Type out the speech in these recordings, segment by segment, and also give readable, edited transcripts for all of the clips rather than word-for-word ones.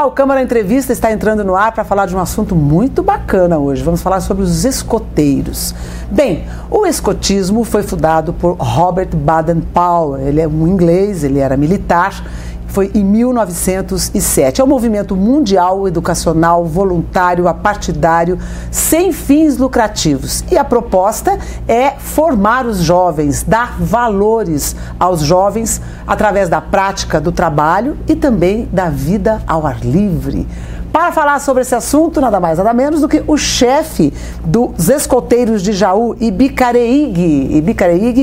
Olá, o Câmara Entrevista está entrando no ar para falar de um assunto muito bacana hoje. Vamos falar sobre os escoteiros. Bem, o escotismo foi fundado por Robert Baden-Powell. Ele é um inglês, ele era militar. Foi em 1907. É um movimento mundial, educacional, voluntário, apartidário, sem fins lucrativos. E a proposta é formar os jovens, dar valores aos jovens através da prática do trabalho e também da vida ao ar livre. Para falar sobre esse assunto, nada mais, nada menos do que o chefe dos escoteiros de Jaú, Ibicareig,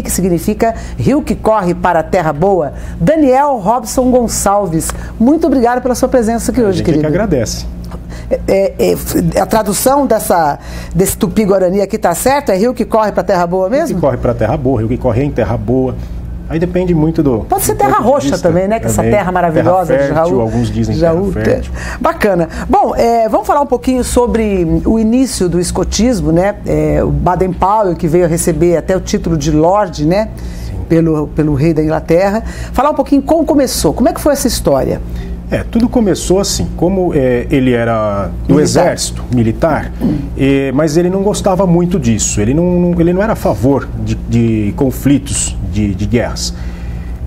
que significa rio que corre para a terra boa, Daniel Robson Gonçalves. Muito obrigado pela sua presença aqui hoje, querido. A gente que agradece. A tradução desse tupi-guarani aqui está certo? É rio que corre para a terra boa mesmo? Rio que corre para a terra boa, rio que corre em terra boa. Aí depende muito do... Pode ser terra roxa também, né? Que essa terra maravilhosa terra fértil, de Jaú. Alguns dizem Jaú, terra fértil. Bacana. Bom, vamos falar um pouquinho sobre o início do escotismo, né? O Baden-Powell, que veio a receber até o título de Lorde, né? Pelo rei da Inglaterra. Falar um pouquinho como começou. Como é que foi essa história? Tudo começou assim, como ele era do exército militar, mas ele não gostava muito disso, ele não era a favor de conflitos, de guerras.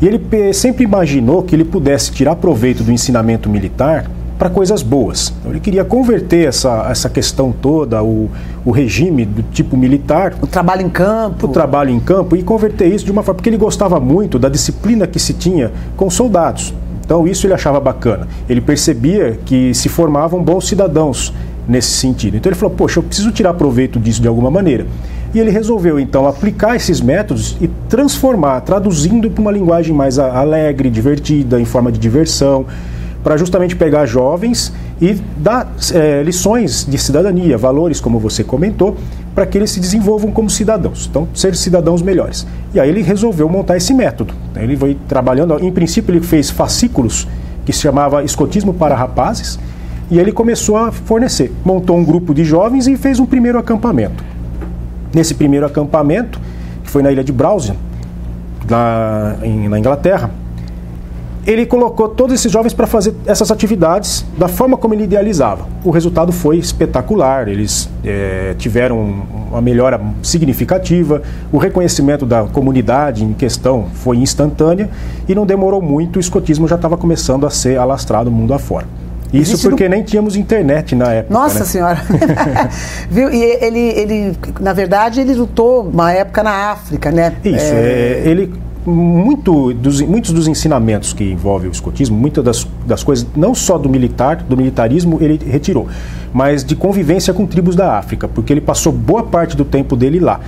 E ele sempre imaginou que ele pudesse tirar proveito do ensinamento militar para coisas boas. Então, ele queria converter essa questão toda, o regime do tipo militar... O trabalho em campo. O trabalho em campo, e converter isso de uma forma... Porque ele gostava muito da disciplina que se tinha com soldados. Então isso ele achava bacana. Ele percebia que se formavam bons cidadãos nesse sentido. Então ele falou, poxa, eu preciso tirar proveito disso de alguma maneira. E ele resolveu então aplicar esses métodos e transformar, traduzindo para uma linguagem mais alegre, divertida, em forma de diversão, para justamente pegar jovens e dar lições de cidadania, valores, como você comentou, para que eles se desenvolvam como cidadãos, então ser cidadãos melhores. E aí ele resolveu montar esse método. Ele foi trabalhando, em princípio ele fez fascículos que se chamava Escotismo para Rapazes, e ele começou a fornecer, montou um grupo de jovens e fez um primeiro acampamento. Nesse primeiro acampamento, que foi na ilha de Browse, na Inglaterra, ele colocou todos esses jovens para fazer essas atividades da forma como ele idealizava. O resultado foi espetacular, eles tiveram uma melhora significativa, o reconhecimento da comunidade em questão foi instantânea e não demorou muito, o escotismo já estava começando a ser alastrado mundo afora. Isso porque nem tínhamos internet na época. Nossa, né? Senhora! Viu? E ele, na verdade, ele lutou uma época na África, né? Isso, muitos dos ensinamentos que envolvem o escotismo, muitas das coisas, não só do militarismo, ele retirou, mas de convivência com tribos da África, porque ele passou boa parte do tempo dele lá.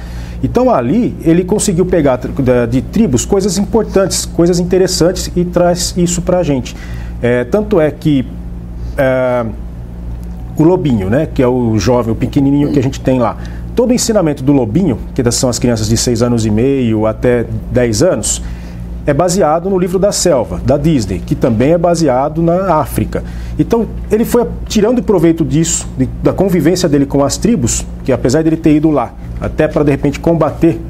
Então ali ele conseguiu pegar de tribos coisas importantes, coisas interessantes e traz isso pra gente. Tanto é que o lobinho, né, que é o jovem, o pequenininho que a gente tem lá, todo o ensinamento do lobinho, que são as crianças de 6 anos e meio até 10 anos, é baseado no Livro da Selva, da Disney, que também é baseado na África. Então, ele foi tirando proveito disso, da convivência dele com as tribos, que apesar dele ter ido lá, até para de repente combater,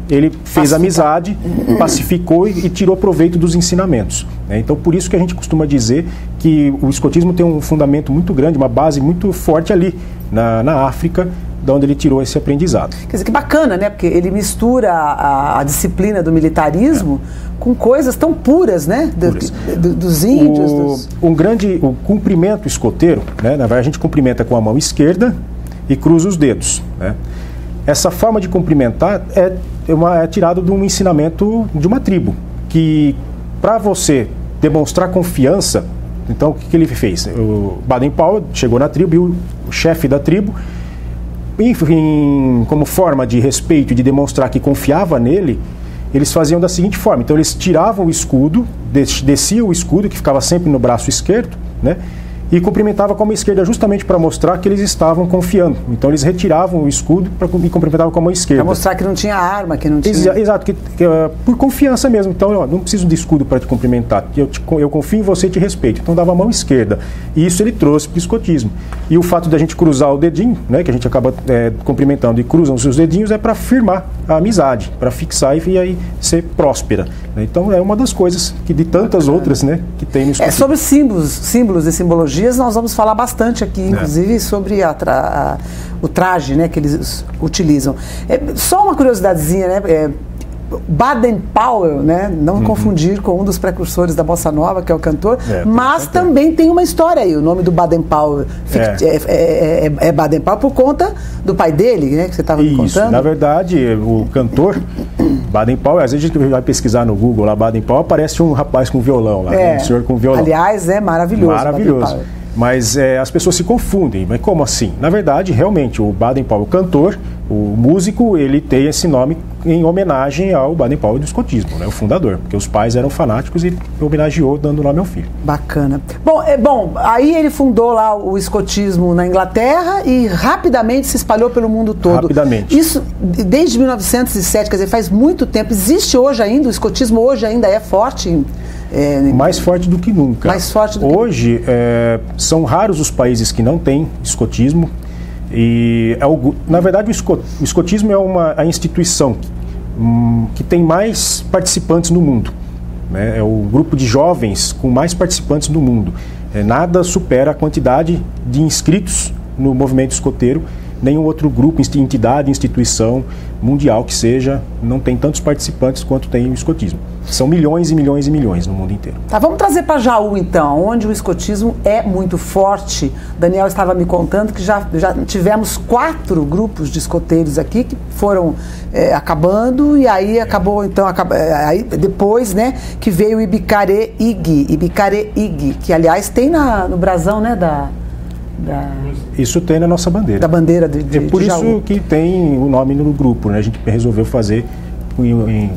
ele fez amizade, pacificou e tirou proveito dos ensinamentos. Então, por isso que a gente costuma dizer que o escotismo tem um fundamento muito grande, uma base muito forte ali, na África, de onde ele tirou esse aprendizado. Quer dizer, que bacana, né? Porque ele mistura a disciplina do militarismo com coisas tão puras, né? Dos índios. O cumprimento escoteiro, né? Na verdade, a gente cumprimenta com a mão esquerda e cruza os dedos, né? Essa forma de cumprimentar é tirado de um ensinamento de uma tribo, que para você demonstrar confiança, então o que ele fez? O Baden-Powell chegou na tribo e o chefe da tribo, como forma de respeito e de demonstrar que confiava nele, eles faziam da seguinte forma. Então eles tiravam o escudo, desciam o escudo, que ficava sempre no braço esquerdo, né? E cumprimentavam com a mão esquerda justamente para mostrar que eles estavam confiando. Então eles retiravam o escudo e cumprimentavam com a mão esquerda. Para mostrar que não tinha arma, que não tinha... Exato, por confiança mesmo. Então, eu não preciso de escudo para te cumprimentar. Eu confio em você e te respeito. Então dava a mão esquerda. E isso ele trouxe para o escotismo. E o fato de a gente cruzar o dedinho, né, que a gente acaba cumprimentando e cruzam os seus dedinhos, é para firmar a amizade, para fixar e aí ser próspera. Então é uma das coisas que de tantas outras, né, que tem no escotismo. Sobre símbolos e simbologias nós vamos falar bastante aqui, inclusive sobre o traje, né, que eles utilizam. Só uma curiosidadezinha, né? Baden-Powell, né? Não confundir com um dos precursores da Bossa Nova, que é o cantor, mas também tem uma história aí. O nome do Baden-Powell é Baden-Powell por conta do pai dele, né? Que você estava me contando. Isso, na verdade, o cantor Baden-Powell, às vezes a gente vai pesquisar no Google lá, Baden-Powell, aparece um rapaz com violão lá, um senhor com violão. Aliás, é maravilhoso. Maravilhoso. Mas as pessoas se confundem. Mas como assim? Na verdade, realmente, o Baden-Powell cantor, o músico, ele tem esse nome em homenagem ao Baden-Powell do escotismo, né, o fundador, porque os pais eram fanáticos e homenageou dando o nome ao filho. Bacana. Bom, aí ele fundou lá o escotismo na Inglaterra e rapidamente se espalhou pelo mundo todo. Rapidamente. Isso desde 1907, quer dizer, faz muito tempo. Existe hoje ainda, o escotismo hoje ainda é forte? Mais forte do que nunca. Mais forte do que hoje, são raros os países que não têm escotismo. E na verdade o escotismo é a instituição que tem mais participantes no mundo, né? É o grupo de jovens com mais participantes no mundo. Nada supera a quantidade de inscritos no movimento escoteiro. Nenhum outro grupo, entidade, instituição mundial que seja, não tem tantos participantes quanto tem o escotismo. São milhões e milhões e milhões no mundo inteiro. Tá, vamos trazer para Jaú então, onde o escotismo é muito forte. Daniel estava me contando que já tivemos 4 grupos de escoteiros aqui que foram acabando e aí acabou então, aí depois, né, que veio o Ibicare-Ig, que aliás tem no brasão, né, Isso tem na nossa bandeira. Da bandeira de por Jaú. isso que tem o nome no grupo, né? A gente resolveu fazer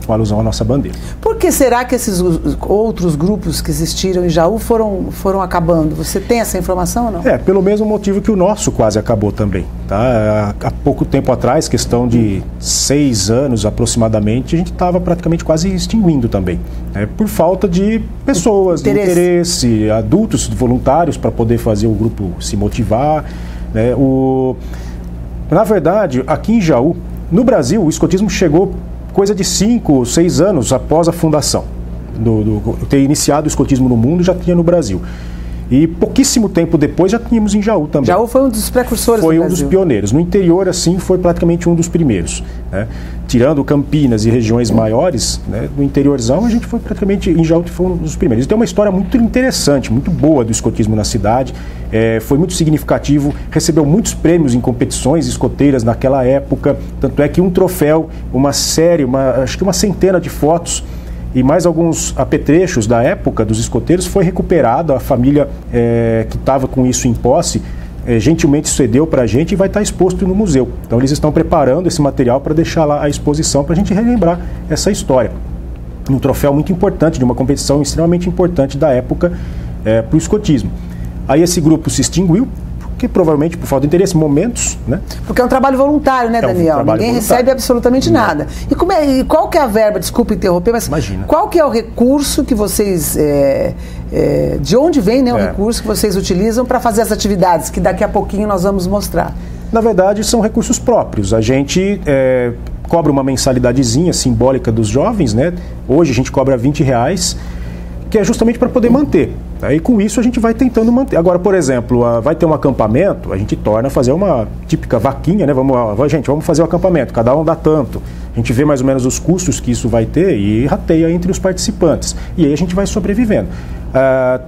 com alusão à nossa bandeira. Por que será que esses outros grupos que existiram em Jaú foram acabando? Você tem essa informação ou não? Pelo mesmo motivo que o nosso quase acabou também. Tá? Há pouco tempo atrás, questão de 6 anos aproximadamente, a gente estava praticamente quase extinguindo também. Por falta de pessoas, de interesse, adultos voluntários para poder fazer o grupo se motivar. Né? Na verdade, aqui em Jaú, no Brasil, o escotismo chegou coisa de 5 ou 6 anos após a fundação. Ter iniciado o escotismo no mundo, já tinha no Brasil. E pouquíssimo tempo depois já tínhamos em Jaú também. Jaú foi um dos precursores do Brasil. Foi um dos pioneiros. No interior, assim, foi praticamente um dos primeiros. Né? Tirando Campinas e regiões maiores, né, no interiorzão, a gente foi praticamente, em Jaú, foi um dos primeiros. Tem uma história muito interessante, muito boa do escotismo na cidade. Foi muito significativo, recebeu muitos prêmios em competições escoteiras naquela época. Tanto é que um troféu, uma série, acho que uma centena de fotos e mais alguns apetrechos da época dos escoteiros foi recuperado. A família que estava com isso em posse gentilmente cedeu para a gente e vai estar exposto no museu. Então eles estão preparando esse material para deixar lá à exposição para a gente relembrar essa história. Um troféu muito importante, de uma competição extremamente importante da época para o escotismo. Aí esse grupo se extinguiu, porque provavelmente por falta de interesse, momentos, né? Porque é um trabalho voluntário, né, Daniel? Ninguém recebe absolutamente nada. E qual que é a verba, desculpa interromper, mas imagina, qual que é o recurso que vocês, de onde vem, né, o recurso que vocês utilizam para fazer as atividades, que daqui a pouquinho nós vamos mostrar? Na verdade, são recursos próprios. A gente cobra uma mensalidadezinha simbólica dos jovens, né? Hoje a gente cobra R$20, que é justamente para poder manter. E com isso a gente vai tentando manter. Agora, por exemplo, vai ter um acampamento, a gente torna fazer uma típica vaquinha, né? Vamos fazer o acampamento, cada um dá tanto. A gente vê mais ou menos os custos que isso vai ter e rateia entre os participantes. E aí a gente vai sobrevivendo.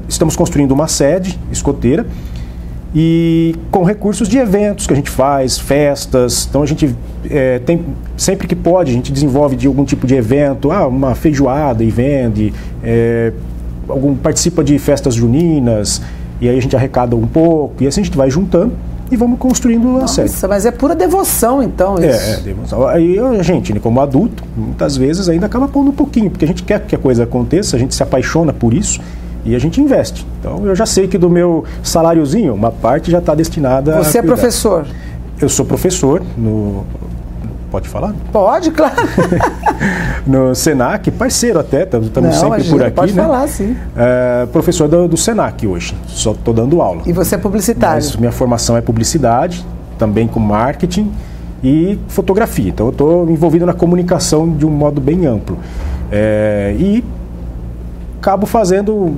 Estamos construindo uma sede escoteira e com recursos de eventos que a gente faz, festas. Então a gente tem, sempre que pode, a gente desenvolve de algum tipo de evento, uma feijoada e vende, participa de festas juninas, e aí a gente arrecada um pouco, e assim a gente vai juntando e vamos construindo a sede. Nossa, mas é pura devoção, então, isso. Devoção. Aí a gente, como adulto, muitas vezes ainda acaba pondo um pouquinho, porque a gente quer que a coisa aconteça, a gente se apaixona por isso, e a gente investe. Então eu já sei que do meu saláriozinho, uma parte já está destinada Você é professor? Eu sou professor Pode falar? Pode, claro. No Senac, parceiro até, estamos sempre por aqui. Pode né? falar, sim. Professor do Senac hoje, só estou dando aula. E você é publicitário? Mas minha formação é publicidade, também com marketing, e fotografia. Então eu estou envolvido na comunicação de um modo bem amplo. E acabo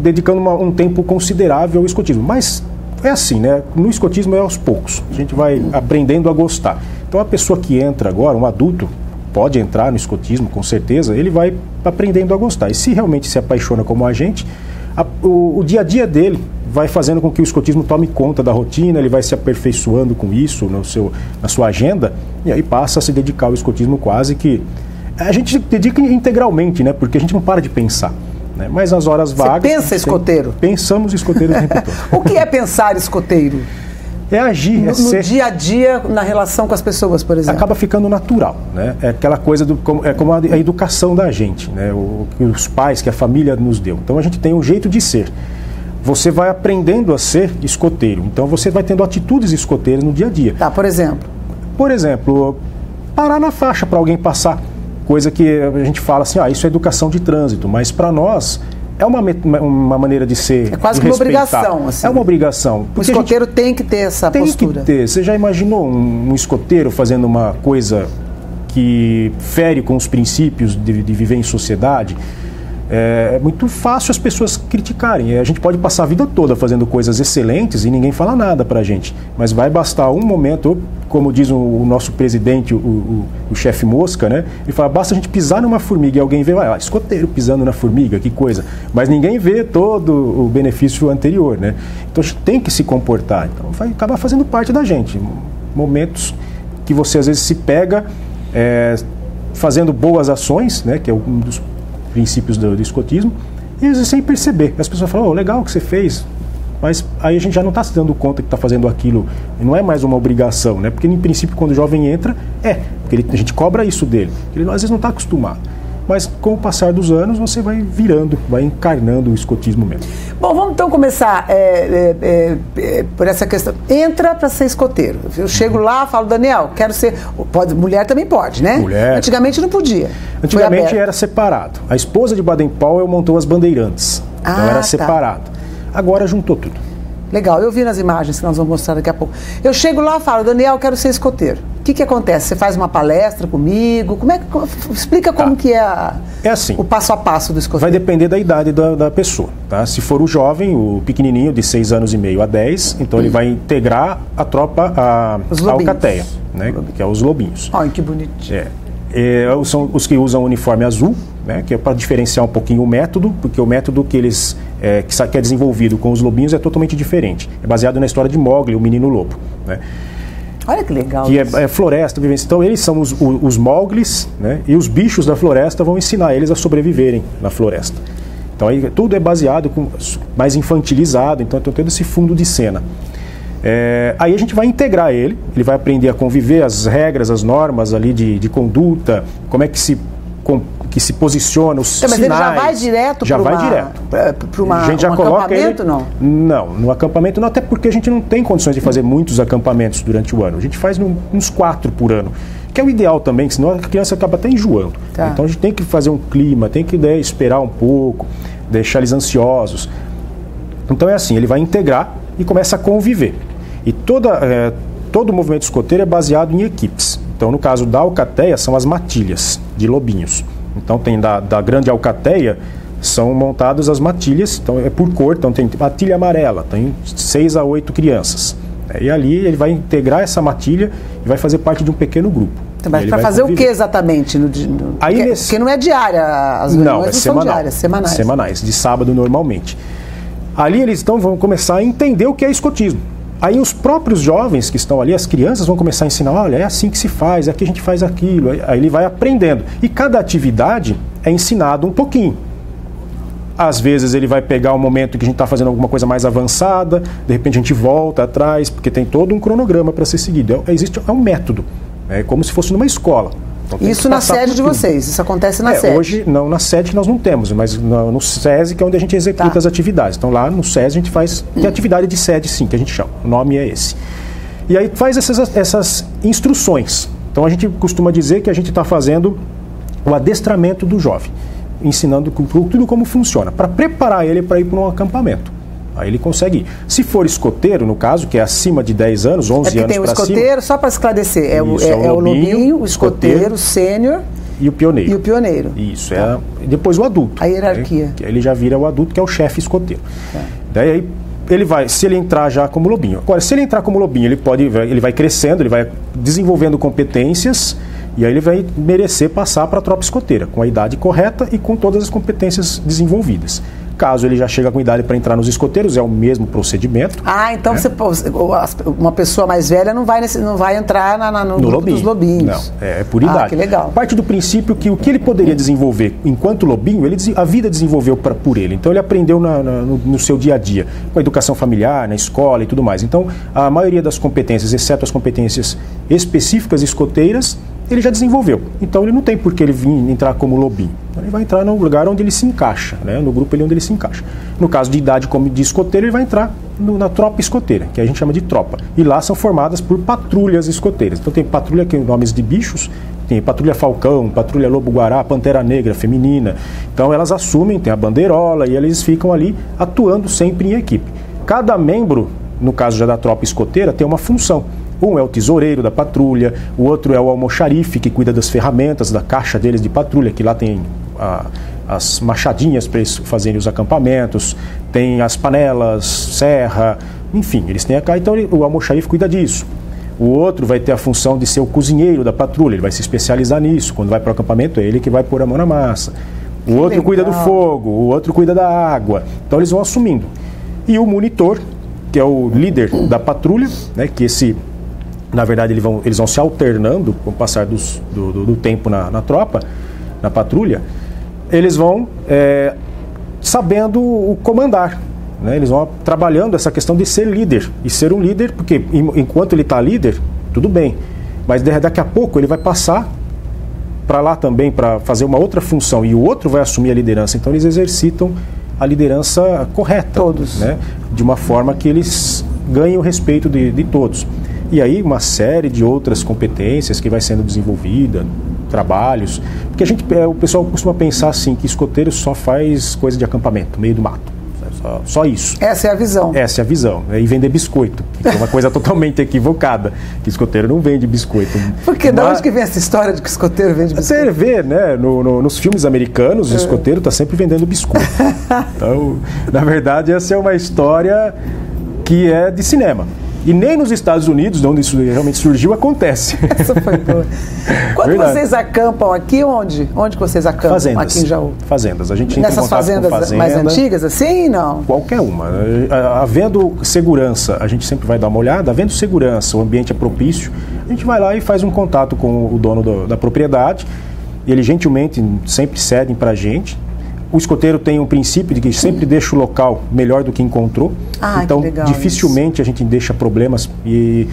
dedicando um tempo considerável ao escotismo. Mas é assim, né? No escotismo é aos poucos. A gente vai aprendendo a gostar. Então a pessoa que entra agora, um adulto, pode entrar no escotismo, com certeza, ele vai aprendendo a gostar. E se realmente se apaixona como a gente, o dia a dia dele vai fazendo com que o escotismo tome conta da rotina, ele vai se aperfeiçoando com isso na sua agenda, e aí passa a se dedicar ao escotismo quase que... A gente se dedica integralmente, né? Porque a gente não para de pensar. Né? Mas nas horas vagas... Você pensa escoteiro? Pensamos escoteiro o tempo todo. O que é pensar escoteiro? É agir, no dia a dia, na relação com as pessoas, por exemplo. Acaba ficando natural, né? É aquela coisa como a educação da gente, né? Que os pais, que a família nos deu. Então a gente tem um jeito de ser. Você vai aprendendo a ser escoteiro. Então você vai tendo atitudes escoteiras no dia a dia. Tá, por exemplo? Por exemplo, parar na faixa para alguém passar. Coisa que a gente fala assim, isso é educação de trânsito. Mas para nós... É uma maneira de ser. É quase que uma obrigação. Assim. É uma obrigação. O escoteiro tem que ter essa postura. Tem que ter. Você já imaginou um escoteiro fazendo uma coisa que fere com os princípios de viver em sociedade? É muito fácil as pessoas criticarem. A gente pode passar a vida toda fazendo coisas excelentes e ninguém fala nada pra gente. Mas vai bastar um momento, como diz o nosso presidente, o chefe Mosca, né? Ele fala, basta a gente pisar numa formiga e alguém vê, escoteiro pisando na formiga, que coisa. Mas ninguém vê todo o benefício anterior, né? Então a gente tem que se comportar. Então vai acabar fazendo parte da gente. Momentos que você às vezes se pega fazendo boas ações, né? Que é um dos princípios do escotismo, e às vezes sem perceber. As pessoas falam, legal o que você fez, mas aí a gente já não está se dando conta que está fazendo aquilo, não é mais uma obrigação, né? Porque, em princípio, quando o jovem entra, porque a gente cobra isso dele, ele às vezes não está acostumado. Mas com o passar dos anos, você vai virando, vai encarnando o escotismo mesmo. Bom, vamos então começar por essa questão. Entra para ser escoteiro. Eu chego lá, falo, Daniel, quero ser... mulher também pode, né? Mulher. Antigamente não podia. Antigamente era separado. A esposa de Baden-Powell montou as bandeirantes. Então era separado. Agora juntou tudo. Legal, eu vi nas imagens que nós vamos mostrar daqui a pouco. Eu chego lá e falo, Daniel, quero ser escoteiro. O que acontece? Você faz uma palestra comigo? Explica como que é assim, o passo a passo do escoteiro. Vai depender da idade da pessoa. Tá? Se for o jovem, o pequenininho, de 6 anos e meio a 10, então ele vai integrar a tropa, a alcateia, né? Que é os lobinhos. Olha que bonitinho. São os que usam o uniforme azul, né? Que é para diferenciar um pouquinho o método, porque o método que eles que é desenvolvido com os lobinhos é totalmente diferente. É baseado na história de Mowgli, o menino lobo, né? Olha que legal. Que é floresta, vivência. Então eles são os Mowglis, né? E os bichos da floresta vão ensinar eles a sobreviverem na floresta. Então aí tudo é baseado, mais infantilizado, então tem todo esse fundo de cena. Aí a gente vai integrar ele vai aprender a conviver, as regras, as normas ali de conduta, como é que se posiciona, os sinais. Mas ele já vai direto para a gente já coloca acampamento, ele, não? Não, no acampamento não, até porque a gente não tem condições de fazer muitos acampamentos durante o ano. A gente faz uns 4 por ano, que é o ideal também, senão a criança acaba até enjoando. Tá. Então a gente tem que fazer um clima, tem que esperar um pouco, deixar eles ansiosos. Então é assim, ele vai integrar e começa a conviver. E todo o movimento escoteiro é baseado em equipes. Então, no caso da alcateia, são as matilhas de lobinhos. Então, tem da grande alcateia, são montadas as matilhas, então é por cor, então tem matilha amarela, tem 6 a 8 crianças. E ali ele vai integrar essa matilha e vai fazer parte de um pequeno grupo. Então, mas para fazer conviver. O que exatamente? Porque não é diária, as reuniões não são diárias, semanais. Semanais, de sábado normalmente. Ali eles vão começar a entender o que é escotismo. Aí os próprios jovens que estão ali, as crianças, vão começar a ensinar, olha, é assim que se faz, aqui a gente faz aquilo. Aí ele vai aprendendo. E cada atividade é ensinado um pouquinho. Às vezes ele vai pegar um momento que a gente está fazendo alguma coisa mais avançada, de repente a gente volta atrás, porque tem todo um cronograma para ser seguido. É um método, é como se fosse numa escola. Então, isso na sede de vocês, isso acontece na sede? Hoje, não na sede que nós não temos, mas no SESI, que é onde a gente executa as atividades. Então lá no SESI a gente faz, que é atividade de sede sim, que a gente chama, o nome é esse. E aí faz essas instruções. Então a gente costuma dizer que a gente está fazendo o adestramento do jovem, ensinando tudo como funciona, para preparar ele para ir para um acampamento. Aí ele consegue ir. Se for escoteiro, no caso, que é acima de 10 anos, 11 anos para cima... tem o escoteiro, só para esclarecer, é o lobinho, o escoteiro, sênior... E o pioneiro. E o pioneiro. Isso, depois o adulto. A hierarquia. Ele já vira o adulto, que é o chefe escoteiro. Daí ele vai, se ele entrar já como lobinho. Agora, se ele entrar como lobinho, ele vai crescendo, ele vai desenvolvendo competências, e aí ele vai merecer passar para a tropa escoteira, com a idade correta e com todas as competências desenvolvidas. Caso ele já chegue com idade para entrar nos escoteiros, é o mesmo procedimento. Então uma pessoa mais velha não vai entrar no grupo dos lobinhos. Não, é por idade. Que legal. Parte do princípio que o que ele poderia desenvolver enquanto lobinho, a vida desenvolveu por ele. Então ele aprendeu no seu dia a dia, com a educação familiar, na escola e tudo mais. Então a maioria das competências, exceto as competências específicas escoteiras, ele já desenvolveu. Então ele não tem por que ele vir entrar como lobinho. Ele vai entrar no lugar onde ele se encaixa, no grupo onde ele se encaixa. No caso de idade como de escoteiro, ele vai entrar na tropa escoteira, que a gente chama de tropa. E lá são formadas por patrulhas escoteiras. Então tem patrulha que tem nomes de bichos, tem patrulha falcão, patrulha lobo-guará, pantera negra feminina. Então elas assumem, tem a bandeirola e eles ficam ali atuando sempre em equipe. Cada membro, no caso já da tropa escoteira, tem uma função. Um é o tesoureiro da patrulha, o outro é o almoxarife, que cuida das ferramentas, da caixa deles de patrulha, que lá tem as machadinhas para eles fazerem os acampamentos, tem as panelas, serra, enfim, eles têm a caixa, então o almoxarife cuida disso. O outro vai ter a função de ser o cozinheiro da patrulha, ele vai se especializar nisso, quando vai para o acampamento é ele que vai pôr a mão na massa. O outro cuida do fogo, o outro cuida da água, então eles vão assumindo. E o monitor, que é o líder da patrulha, que na verdade eles vão se alternando com o passar do tempo na tropa, na patrulha, eles vão sabendo o comandar, eles vão trabalhando essa questão de ser líder, e ser um líder, porque enquanto ele está líder, tudo bem, mas daqui a pouco ele vai passar para lá também para fazer uma outra função, e o outro vai assumir a liderança, então eles exercitam a liderança correta, todos, de uma forma que eles ganhem o respeito de todos. E aí uma série de outras competências que vai sendo desenvolvida, trabalhos, porque o pessoal costuma pensar assim, que escoteiro só faz coisa de acampamento, meio do mato, só isso. Essa é a visão. Essa é a visão, e vender biscoito, que é uma coisa totalmente equivocada, que escoteiro não vende biscoito. Porque de onde que vem essa história de que escoteiro vende biscoito? Você vê, nos filmes americanos, o escoteiro está sempre vendendo biscoito. Então, na verdade, essa é uma história que é de cinema. E nem nos Estados Unidos, onde isso realmente surgiu, acontece. Essa foi boa. Quando vocês acampam aqui, onde? Onde que vocês acampam? Fazendas. Aqui em Jaú? Fazendas. A gente entra nessas fazendas mais antigas, assim, não? Qualquer uma. Havendo segurança, a gente sempre vai dar uma olhada. Havendo segurança, o ambiente é propício, a gente vai lá e faz um contato com o dono da propriedade. E ele gentilmente sempre cedem para a gente. O escoteiro tem um princípio de que sempre deixa o local melhor do que encontrou. Então, dificilmente a gente deixa problemas. E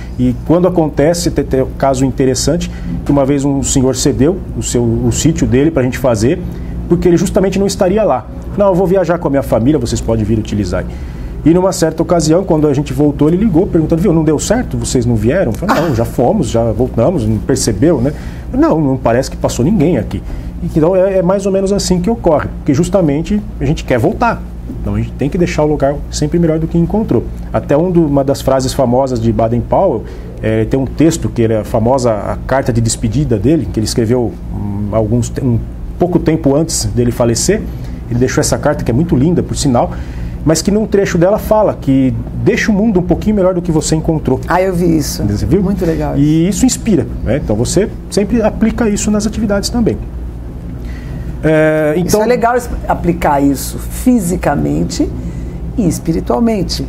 quando acontece, tem um caso interessante, que uma vez um senhor cedeu o sítio dele para a gente fazer, porque ele justamente não estaria lá. Não, eu vou viajar com a minha família, vocês podem vir utilizar. E numa certa ocasião, quando a gente voltou, ele ligou perguntando, viu, não deu certo? Vocês não vieram? Eu falei, não, já fomos, já voltamos, não percebeu, né? Não parece que passou ninguém aqui. Então é mais ou menos assim que ocorre, porque justamente a gente quer voltar. Então a gente tem que deixar o lugar sempre melhor do que encontrou. Até uma das frases famosas de Baden-Powell, tem um texto que é a famosa carta de despedida dele, que ele escreveu um pouco tempo antes dele falecer. Ele deixou essa carta, que é muito linda, por sinal, mas que num trecho dela fala que deixa o mundo um pouquinho melhor do que você encontrou. Eu vi isso. Você viu? Muito legal. E isso inspira, Então você sempre aplica isso nas atividades também. Então, isso é legal aplicar isso fisicamente e espiritualmente.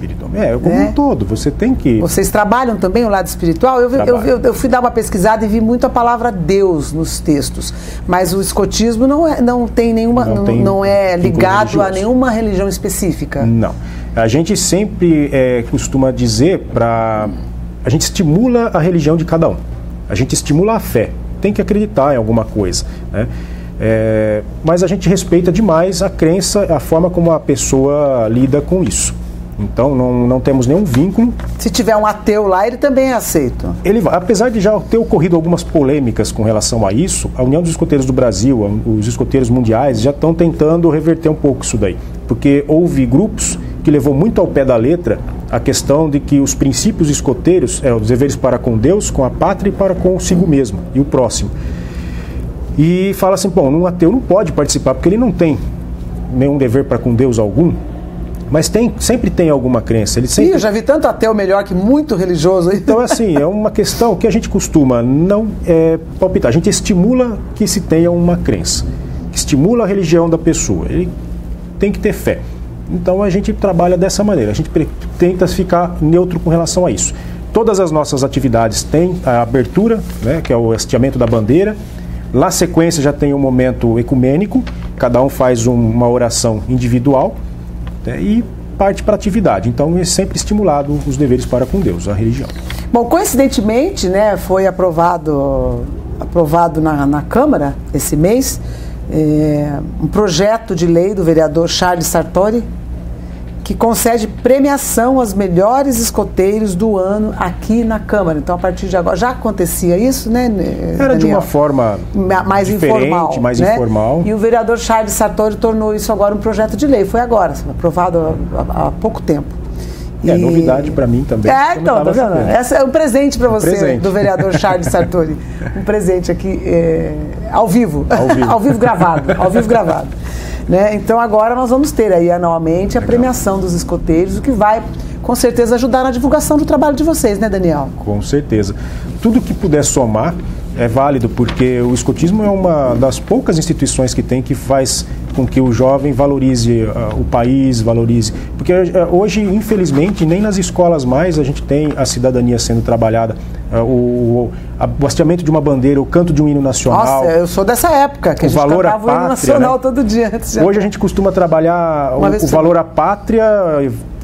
Como um todo, você tem que... Vocês trabalham também o lado espiritual? Eu fui dar uma pesquisada e vi muito a palavra Deus nos textos, mas o escotismo não tem nenhuma, não é ligado a nenhuma religião específica. Não. A gente sempre costuma dizer a gente estimula a religião de cada um. A gente estimula a fé. Tem que acreditar em alguma coisa, mas a gente respeita demais a crença, a forma como a pessoa lida com isso. Então não temos nenhum vínculo. Se tiver um ateu lá, ele também é aceito. Apesar de já ter ocorrido algumas polêmicas com relação a isso, a União dos Escoteiros do Brasil, os escoteiros mundiais já estão tentando reverter um pouco isso daí. Porque houve grupos que levou muito ao pé da letra a questão de que os princípios escoteiros os deveres para com Deus, com a pátria e para consigo mesmo e o próximo. E fala assim, bom, um ateu não pode participar porque ele não tem nenhum dever para com Deus algum, mas sempre tem alguma crença. Ele sempre... Sim, eu já vi tanto ateu melhor que muito religioso. Então, assim, é uma questão que a gente costuma não palpitar. A gente estimula que se tenha uma crença, que estimula a religião da pessoa. Ele tem que ter fé. Então, a gente trabalha dessa maneira. A gente tenta ficar neutro com relação a isso. Todas as nossas atividades têm a abertura, né, que é o hasteamento da bandeira. Na sequência já tem um momento ecumênico, cada um faz uma oração individual, né, e parte para a atividade. Então é sempre estimulado os deveres para com Deus, a religião. Bom, coincidentemente, né, foi aprovado na Câmara esse mês um projeto de lei do vereador Charles Sartori, que concede premiação aos melhores escoteiros do ano aqui na Câmara. Então, a partir de agora, já acontecia isso, né, Daniel? Era de uma forma mais informal, mais né? informal. E o vereador Charles Sartori tornou isso agora um projeto de lei. Foi agora, aprovado há pouco tempo. Novidade para mim também. Então, tá vendo? Esse é um presente para você, presente. do vereador Charles Sartori. Um presente aqui, ao vivo. Ao vivo gravado. Né? Então agora nós vamos ter aí anualmente a premiação dos escoteiros, o que vai com certeza ajudar na divulgação do trabalho de vocês, né, Daniel? Com certeza. Tudo que puder somar é válido, porque o escotismo é uma das poucas instituições que faz com que o jovem valorize o país, valorize... Porque hoje, infelizmente, nem nas escolas mais a gente tem a cidadania sendo trabalhada. O hasteamento de uma bandeira, o canto de um hino nacional... Nossa, eu sou dessa época, que a gente cantava o hino nacional, né? Todo dia. Hoje a gente costuma trabalhar o valor à pátria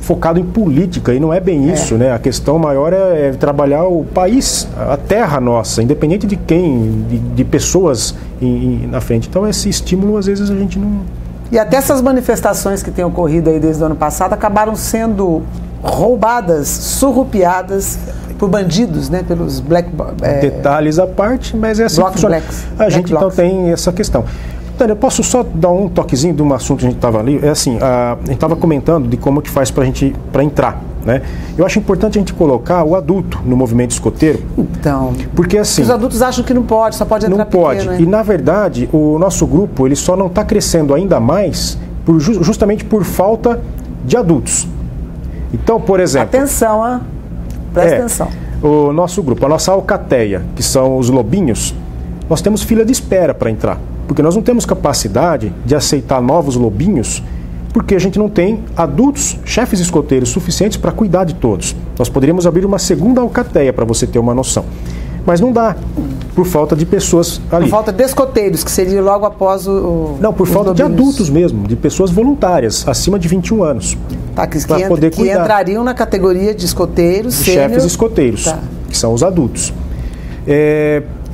focado em política, e não é bem isso, né? A questão maior é trabalhar o país, a terra nossa, independente de quem, de pessoas na frente. Então esse estímulo às vezes a gente não... E até essas manifestações que têm ocorrido aí desde o ano passado acabaram sendo roubadas, surrupiadas por bandidos, né? Pelos black... Detalhes à parte, mas é assim que funciona. A gente então tem essa questão. Eu posso só dar um toquezinho de um assunto que a gente estava ali? É assim, a gente estava comentando de como que faz para entrar, né? Eu acho importante a gente colocar o adulto no movimento escoteiro. Então, porque assim... Os adultos acham que não pode, só pode entrar pequeno. Não pode, né? E na verdade, o nosso grupo, ele só não está crescendo ainda mais justamente por falta de adultos. Então, por exemplo... Atenção, presta atenção. O nosso grupo, a nossa alcateia, que são os lobinhos, nós temos fila de espera para entrar. Porque nós não temos capacidade de aceitar novos lobinhos, porque a gente não tem adultos, chefes escoteiros suficientes para cuidar de todos. Nós poderíamos abrir uma segunda alcateia, para você ter uma noção. Mas não dá, por falta de pessoas ali. Por falta de escoteiros, que seria logo após o... Não, por falta de adultos mesmo, de pessoas voluntárias, acima de 21 anos. Tá, que entrariam na categoria de escoteiros, chefes escoteiros, tá, que são os adultos.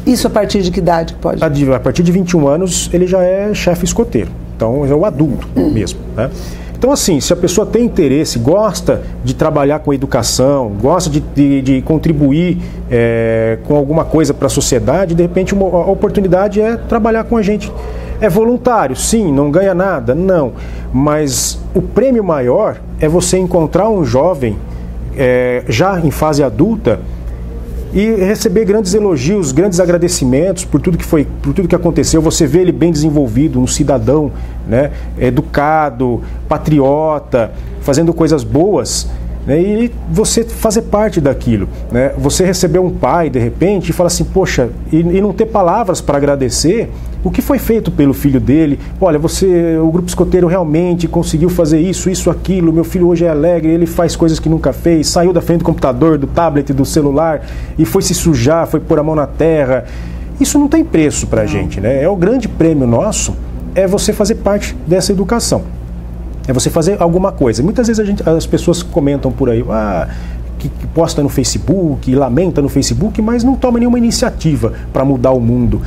Isso a partir de que idade pode? A partir de 21 anos ele já é chefe escoteiro. Então é o adulto mesmo, né? Então assim, se a pessoa tem interesse, gosta de trabalhar com educação, gosta de contribuir com alguma coisa para a sociedade, de repente a oportunidade é trabalhar com a gente. É voluntário, sim, não ganha nada, não. Mas o prêmio maior é você encontrar um jovem já em fase adulta e receber grandes elogios, grandes agradecimentos por tudo que aconteceu. Você vê ele bem desenvolvido, um cidadão, né, educado, patriota, fazendo coisas boas, né, e você fazer parte daquilo, né? Você receber um pai, de repente, e falar assim, poxa, e não ter palavras para agradecer o que foi feito pelo filho dele. Olha, o grupo escoteiro realmente conseguiu fazer isso, aquilo, meu filho hoje é alegre, ele faz coisas que nunca fez, saiu da frente do computador, do tablet, do celular, e foi se sujar, foi pôr a mão na terra. Isso não tem preço pra gente, né? O grande prêmio nosso é você fazer parte dessa educação. É você fazer alguma coisa. Muitas vezes as pessoas comentam por aí, que posta no Facebook, lamenta no Facebook, mas não toma nenhuma iniciativa para mudar o mundo.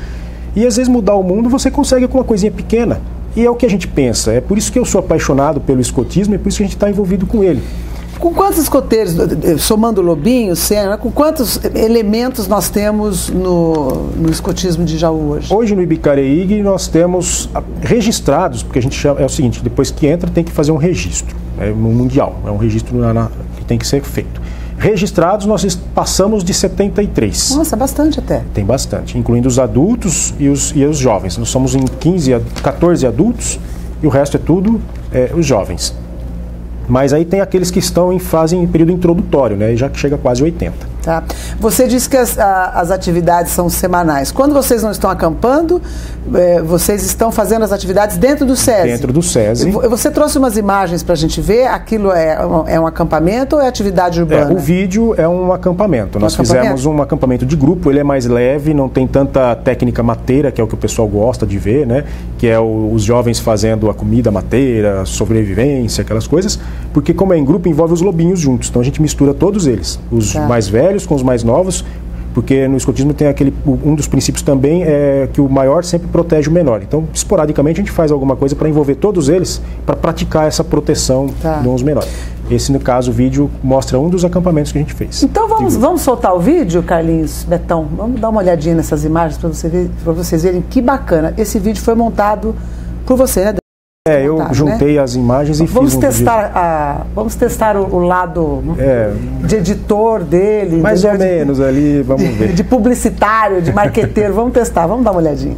E às vezes mudar o mundo você consegue com uma coisinha pequena. E é o que a gente pensa. É por isso que eu sou apaixonado pelo escotismo, é por isso que a gente está envolvido com ele. Com quantos escoteiros, somando Lobinho, Senna, com quantos elementos nós temos no escotismo de Jaú hoje? Hoje no Ibicareig nós temos registrados, porque a gente chama, é o seguinte, depois que entra tem que fazer um registro. no mundial, é um registro que tem que ser feito. Registrados, nós passamos de 73. Nossa, bastante até. Tem bastante, incluindo os adultos e os jovens. Nós somos em 14 adultos e o resto é tudo os jovens. Mas aí tem aqueles que estão em período introdutório, né? Já que chega a quase 80. Tá. Você disse que as atividades são semanais. Quando vocês não estão acampando, vocês estão fazendo as atividades dentro do SESI? Dentro do SESI. Você trouxe umas imagens para a gente ver? Aquilo é um acampamento ou é atividade urbana? O vídeo é um acampamento. Nós fizemos um acampamento de grupo, ele é mais leve, não tem tanta técnica mateira, que é o que o pessoal gosta de ver, né? Que é os jovens fazendo a comida mateira, sobrevivência, aquelas coisas. Porque como é em grupo, envolve os lobinhos juntos. Então a gente mistura todos eles. Os mais velhos com os mais novos, porque no escotismo tem um dos princípios também é que o maior sempre protege o menor. Então, esporadicamente, a gente faz alguma coisa para envolver todos eles, para praticar essa proteção dos menores. Esse, no caso, o vídeo mostra um dos acampamentos que a gente fez. Então vamos soltar o vídeo, Carlinhos, Betão? Vamos dar uma olhadinha nessas imagens para vocês verem que bacana. Esse vídeo foi montado por você, né? Eu juntei as imagens e vamos fiz Vamos testar o lado de editor dele. Mais ou menos ali, vamos ver. De publicitário, de marqueteiro. Vamos testar, vamos dar uma olhadinha.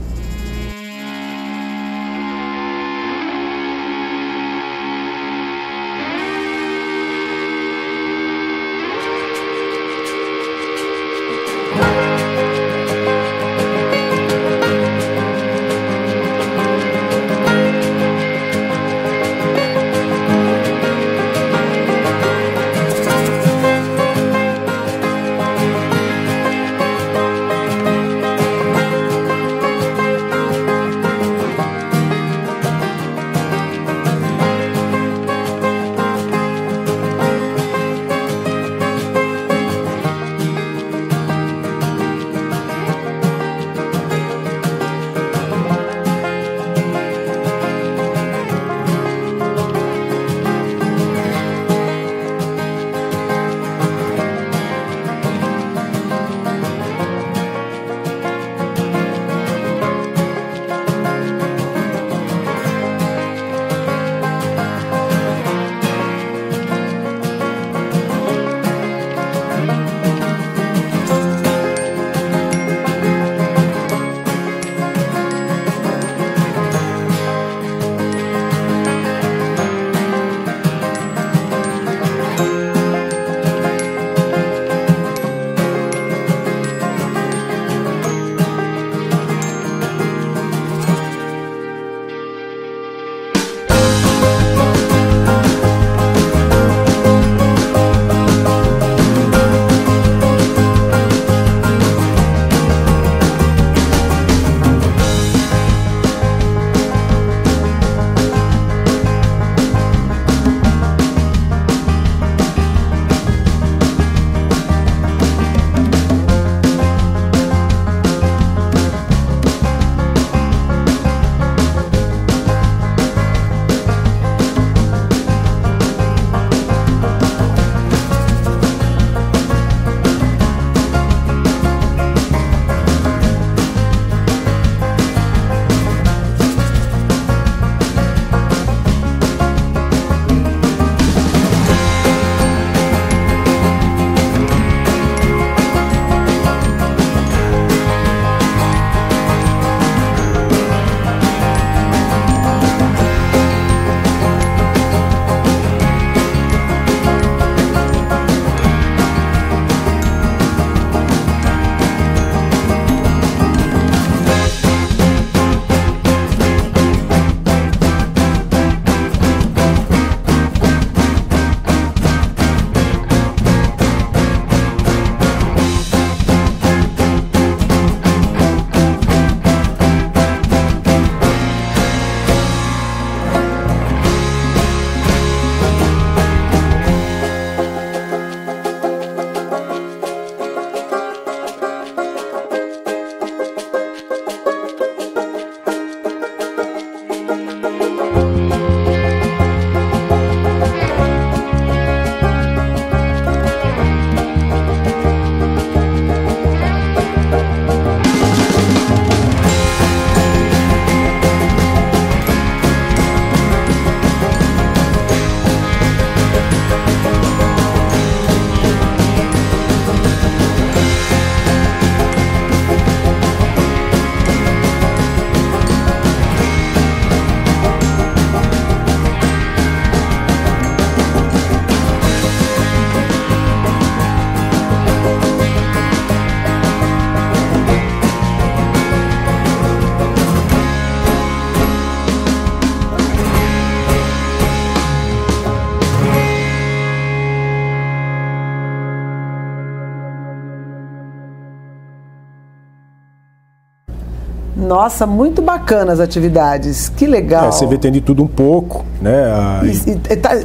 Nossa, muito bacana as atividades, que legal. Você vê, tem de tudo um pouco, né?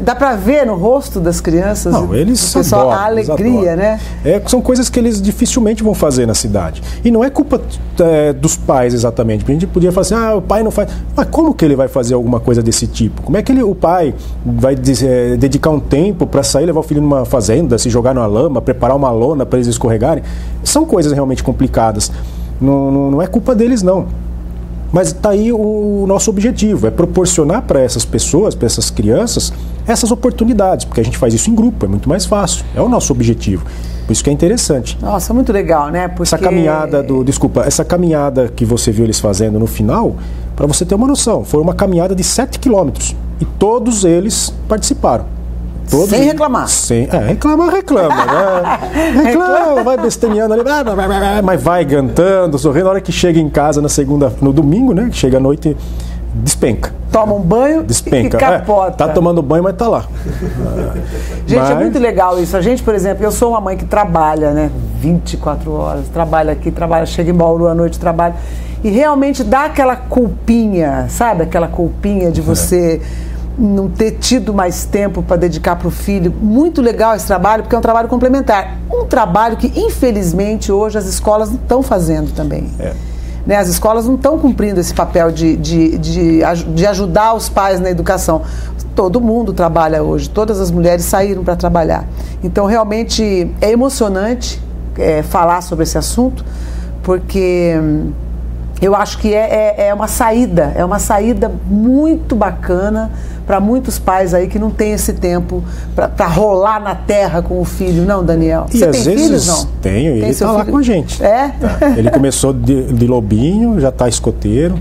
Dá para ver no rosto das crianças, não, eles pessoal, adoram, a alegria, né? São coisas que eles dificilmente vão fazer na cidade. E não é culpa dos pais exatamente, porque a gente podia falar assim, o pai não faz. Mas como que ele vai fazer alguma coisa desse tipo? Como é que o pai vai dedicar um tempo para sair, levar o filho numa fazenda, se jogar na lama, preparar uma lona para eles escorregarem? São coisas realmente complicadas. Não é culpa deles, não. Mas está aí o nosso objetivo, é proporcionar para essas pessoas, para essas crianças, essas oportunidades, porque a gente faz isso em grupo, é muito mais fácil. É o nosso objetivo. Por isso que é interessante. Nossa, muito legal, né? Porque... essa caminhada que você viu eles fazendo no final, para você ter uma noção, foi uma caminhada de 7 quilômetros e todos eles participaram. Sem reclamar. Reclama, né? Reclama, vai besteneando ali, mas vai cantando, sorrindo. Na hora que chega em casa no domingo, né? Que chega à noite, despenca. Toma um banho despenca. E capota. Tá tomando banho, mas tá lá. Gente, é muito legal isso. A gente, por exemplo, eu sou uma mãe que trabalha, né? 24 horas, trabalha aqui, chega em Bauru à noite, trabalha. E realmente dá aquela culpinha, sabe? Aquela culpinha de você... não ter tido mais tempo para dedicar para o filho. Muito legal esse trabalho, porque é um trabalho complementar. Um trabalho que, infelizmente, hoje as escolas não estão fazendo também. Né? As escolas não estão cumprindo esse papel de ajudar os pais na educação. Todo mundo trabalha hoje, todas as mulheres saíram para trabalhar. Então, realmente, é emocionante falar sobre esse assunto, porque... eu acho que é uma saída muito bacana para muitos pais aí que não tem esse tempo para rolar na terra com o filho, não, Daniel? E às vezes filhos, não? Tenho, e ele está lá com a gente. Ele começou de lobinho, já está escoteiro,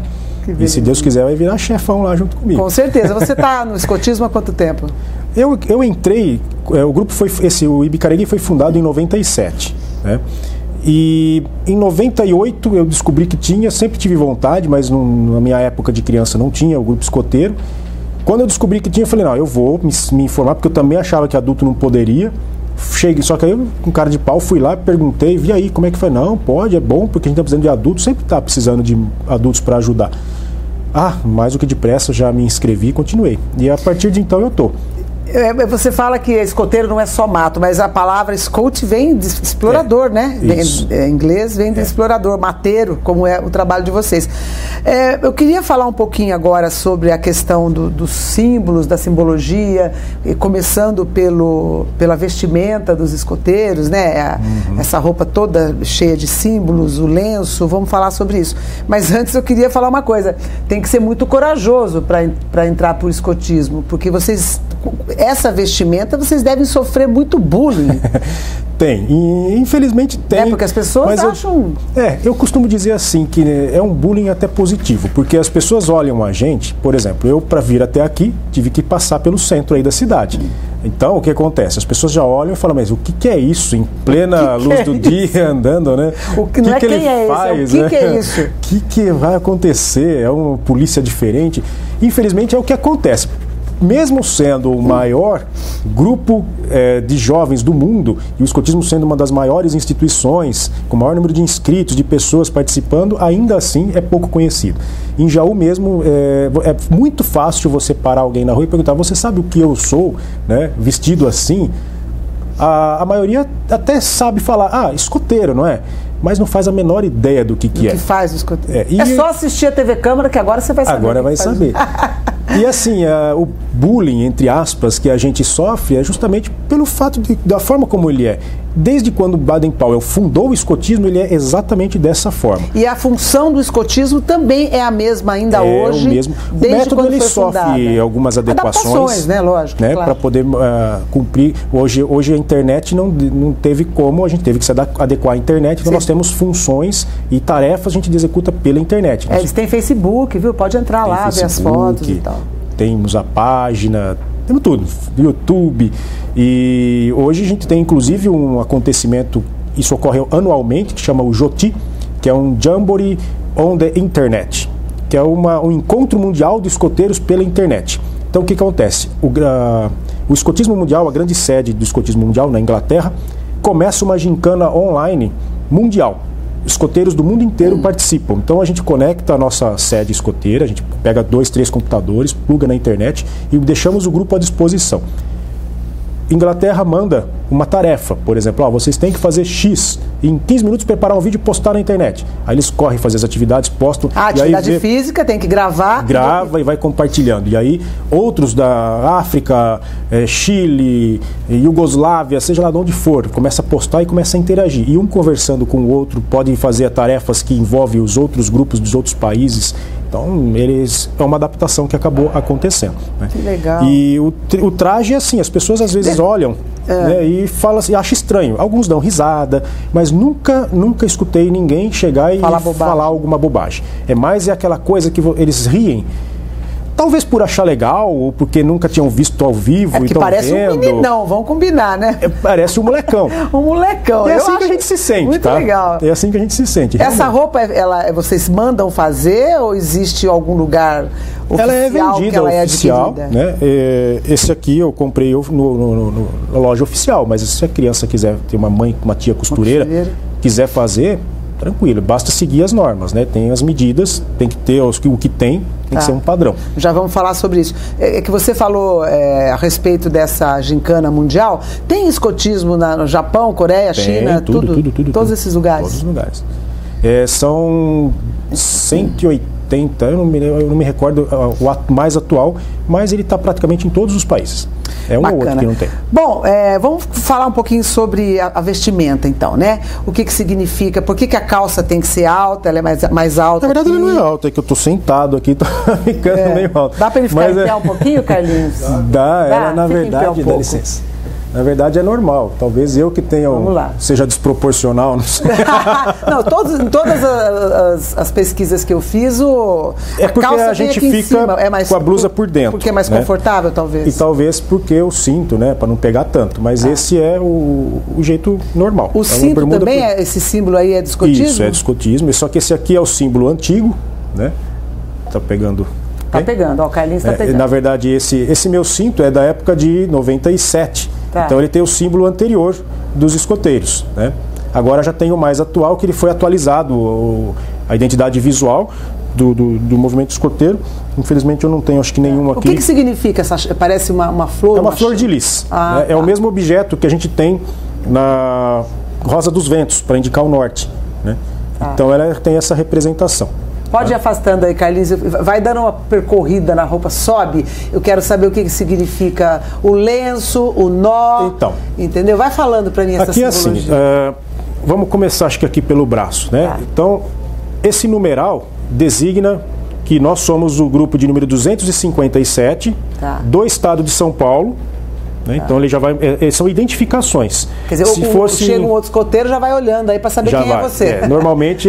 e se Deus quiser vai virar chefão lá junto comigo. Com certeza. Você está no escotismo há quanto tempo? Eu entrei, o grupo o Ibicariri foi fundado em 97, né? E em 98 eu descobri que sempre tive vontade, mas na minha época de criança não tinha o grupo escoteiro. Quando eu descobri que tinha, eu falei, não, eu vou me informar, porque eu também achava que adulto não poderia. Só que aí eu, com cara de pau, fui lá, perguntei, vi aí como é que foi. Não, pode, é bom, porque a gente está precisando de adultos, sempre está precisando de adultos para ajudar. Mais do que depressa, eu já me inscrevi e continuei. E a partir de então eu estou. Você fala que escoteiro não é só mato, mas a palavra scout vem de explorador, né? Em inglês vem de explorador, mateiro, como é o trabalho de vocês. Eu queria falar um pouquinho agora sobre a questão dos símbolos, da simbologia, começando pela vestimenta dos escoteiros, né? Essa roupa toda cheia de símbolos, o lenço, vamos falar sobre isso. Mas antes eu queria falar uma coisa, tem que ser muito corajoso para entrar para o escotismo, porque essa vestimenta, vocês devem sofrer muito bullying. Tem, e infelizmente tem. Porque as pessoas acham... Eu costumo dizer assim, que é um bullying até positivo, porque as pessoas olham a gente, por exemplo, eu para vir até aqui, tive que passar pelo centro aí da cidade. Então, o que acontece? As pessoas já olham e falam, mas o que é isso? Em plena luz do dia, andando, né? O que ele faz, o que é isso? O que vai acontecer? É uma polícia diferente? Infelizmente é o que acontece. Mesmo sendo o maior grupo de jovens do mundo, e o escotismo sendo uma das maiores instituições, com o maior número de inscritos, de pessoas participando, ainda assim é pouco conhecido. Em Jaú mesmo, é muito fácil você parar alguém na rua e perguntar, você sabe o que eu sou, né, vestido assim? A maioria até sabe falar, escoteiro, não é? Mas não faz a menor ideia do que é. O que faz o escoteiro. É só assistir a TV Câmara que agora você vai saber. Agora vai saber. E assim, o bullying, entre aspas, que a gente sofre é justamente pelo fato da forma como ele é. Desde quando Baden-Powell fundou o escotismo, ele é exatamente dessa forma. E a função do escotismo também é a mesma ainda hoje. É o mesmo. O método ele sofre algumas adaptações, né? Lógico, né? Claro. Para poder cumprir. Hoje a internet não teve como, a gente teve que se adequar à internet, então nós temos funções e tarefas a gente executa pela internet. Eles têm Facebook, viu? Pode entrar lá, ver as fotos e tal. Temos a página, temos tudo, YouTube. E hoje a gente tem inclusive um acontecimento, isso ocorre anualmente, que chama o JOTI, que é um Jamboree on the Internet, que é um encontro mundial de escoteiros pela internet. Então o que acontece? O escotismo mundial, a grande sede do escotismo mundial na Inglaterra, começa uma gincana online mundial. escoteiros do mundo inteiro participam. Então a gente conecta a nossa sede escoteira, a gente pega 2, 3 computadores, pluga na internet e deixamos o grupo à disposição. Inglaterra manda uma tarefa, por exemplo, vocês têm que fazer X, em 15 minutos preparar um vídeo e postar na internet. Aí eles correm fazer as atividades, postam. Atividade física, tem que gravar. Grava e vai compartilhando. E aí outros da África, Chile, Iugoslávia, seja lá de onde for, começa a postar e começa a interagir. E um conversando com o outro, podem fazer tarefas que envolvem os outros grupos dos outros países. Então, é uma adaptação que acabou acontecendo. Né? Que legal. E o traje é assim, as pessoas às vezes olham né, e falam assim, acham estranho. Alguns dão risada, mas nunca escutei ninguém chegar e falar alguma bobagem. É mais aquela coisa que eles riem. Talvez por achar legal, ou porque nunca tinham visto ao vivo. Que parece um meninão, vamos combinar, né? Parece um molecão. Um molecão. É assim que a gente se sente, muito tá? legal. É assim que a gente se sente. Essa roupa, vocês mandam fazer ou existe algum lugar oficial? Ela é vendida, que ela é oficial, adquirida? Né? Esse aqui eu comprei na loja oficial, mas se a criança quiser ter uma mãe, uma tia costureira, quiser fazer, tranquilo, basta seguir as normas, né? Tem as medidas, tem que ter o que tem que ser um padrão. Já vamos falar sobre isso. É que você falou a respeito dessa gincana mundial. Tem escotismo no Japão, Coreia, China, tudo? Todos esses lugares? Todos os lugares. São 180, eu não me recordo o mais atual, mas ele está praticamente em todos os países. É um ou outro que não tem. Bom, vamos falar um pouquinho sobre a vestimenta, então, né? O que significa, por que a calça tem que ser alta, ela é mais alta? Na verdade, ela não é alta, é que eu estou sentado aqui, tá ficando meio alto. Dá para ele ficar em pé um pouquinho, Carlinhos? Dá, ela na verdade, dá licença. Na verdade é normal, talvez eu que tenha seja desproporcional, não sei. Não, todas as pesquisas que eu fiz, é porque a gente fica com a blusa por dentro. Porque é mais confortável, talvez. E talvez porque eu sinto, né, para não pegar tanto. Mas esse é o jeito normal. O cinto também, esse símbolo aí é de escotismo? Isso, é de escotismo, só que esse aqui é o símbolo antigo, né? Tá pegando... Tá pegando, o Carlinhos tá pegando. Na verdade, esse meu cinto é da época de 97. Então ele tem o símbolo anterior dos escoteiros, né? Agora já tem o mais atual, que ele foi atualizado, a identidade visual do movimento escoteiro. Infelizmente eu não tenho, acho que nenhum aqui. O que significa essa? Parece uma flor? É uma flor de lis. Né? É o mesmo objeto que a gente tem na Rosa dos Ventos, para indicar o norte, né? Então ela tem essa representação. Pode ir afastando aí, Carlinhos. Vai dando uma percorrida na roupa, sobe. Eu quero saber o que significa o lenço, o nó. Então. Entendeu? Vai falando para mim essa simbologia. Aqui é assim, vamos começar, acho que aqui pelo braço, né? Então, esse numeral designa que nós somos o grupo de número 257 do estado de São Paulo. Né? Então ele já vai. São identificações. Quer dizer, chega um outro escoteiro, já vai olhando aí para saber quem é você. Normalmente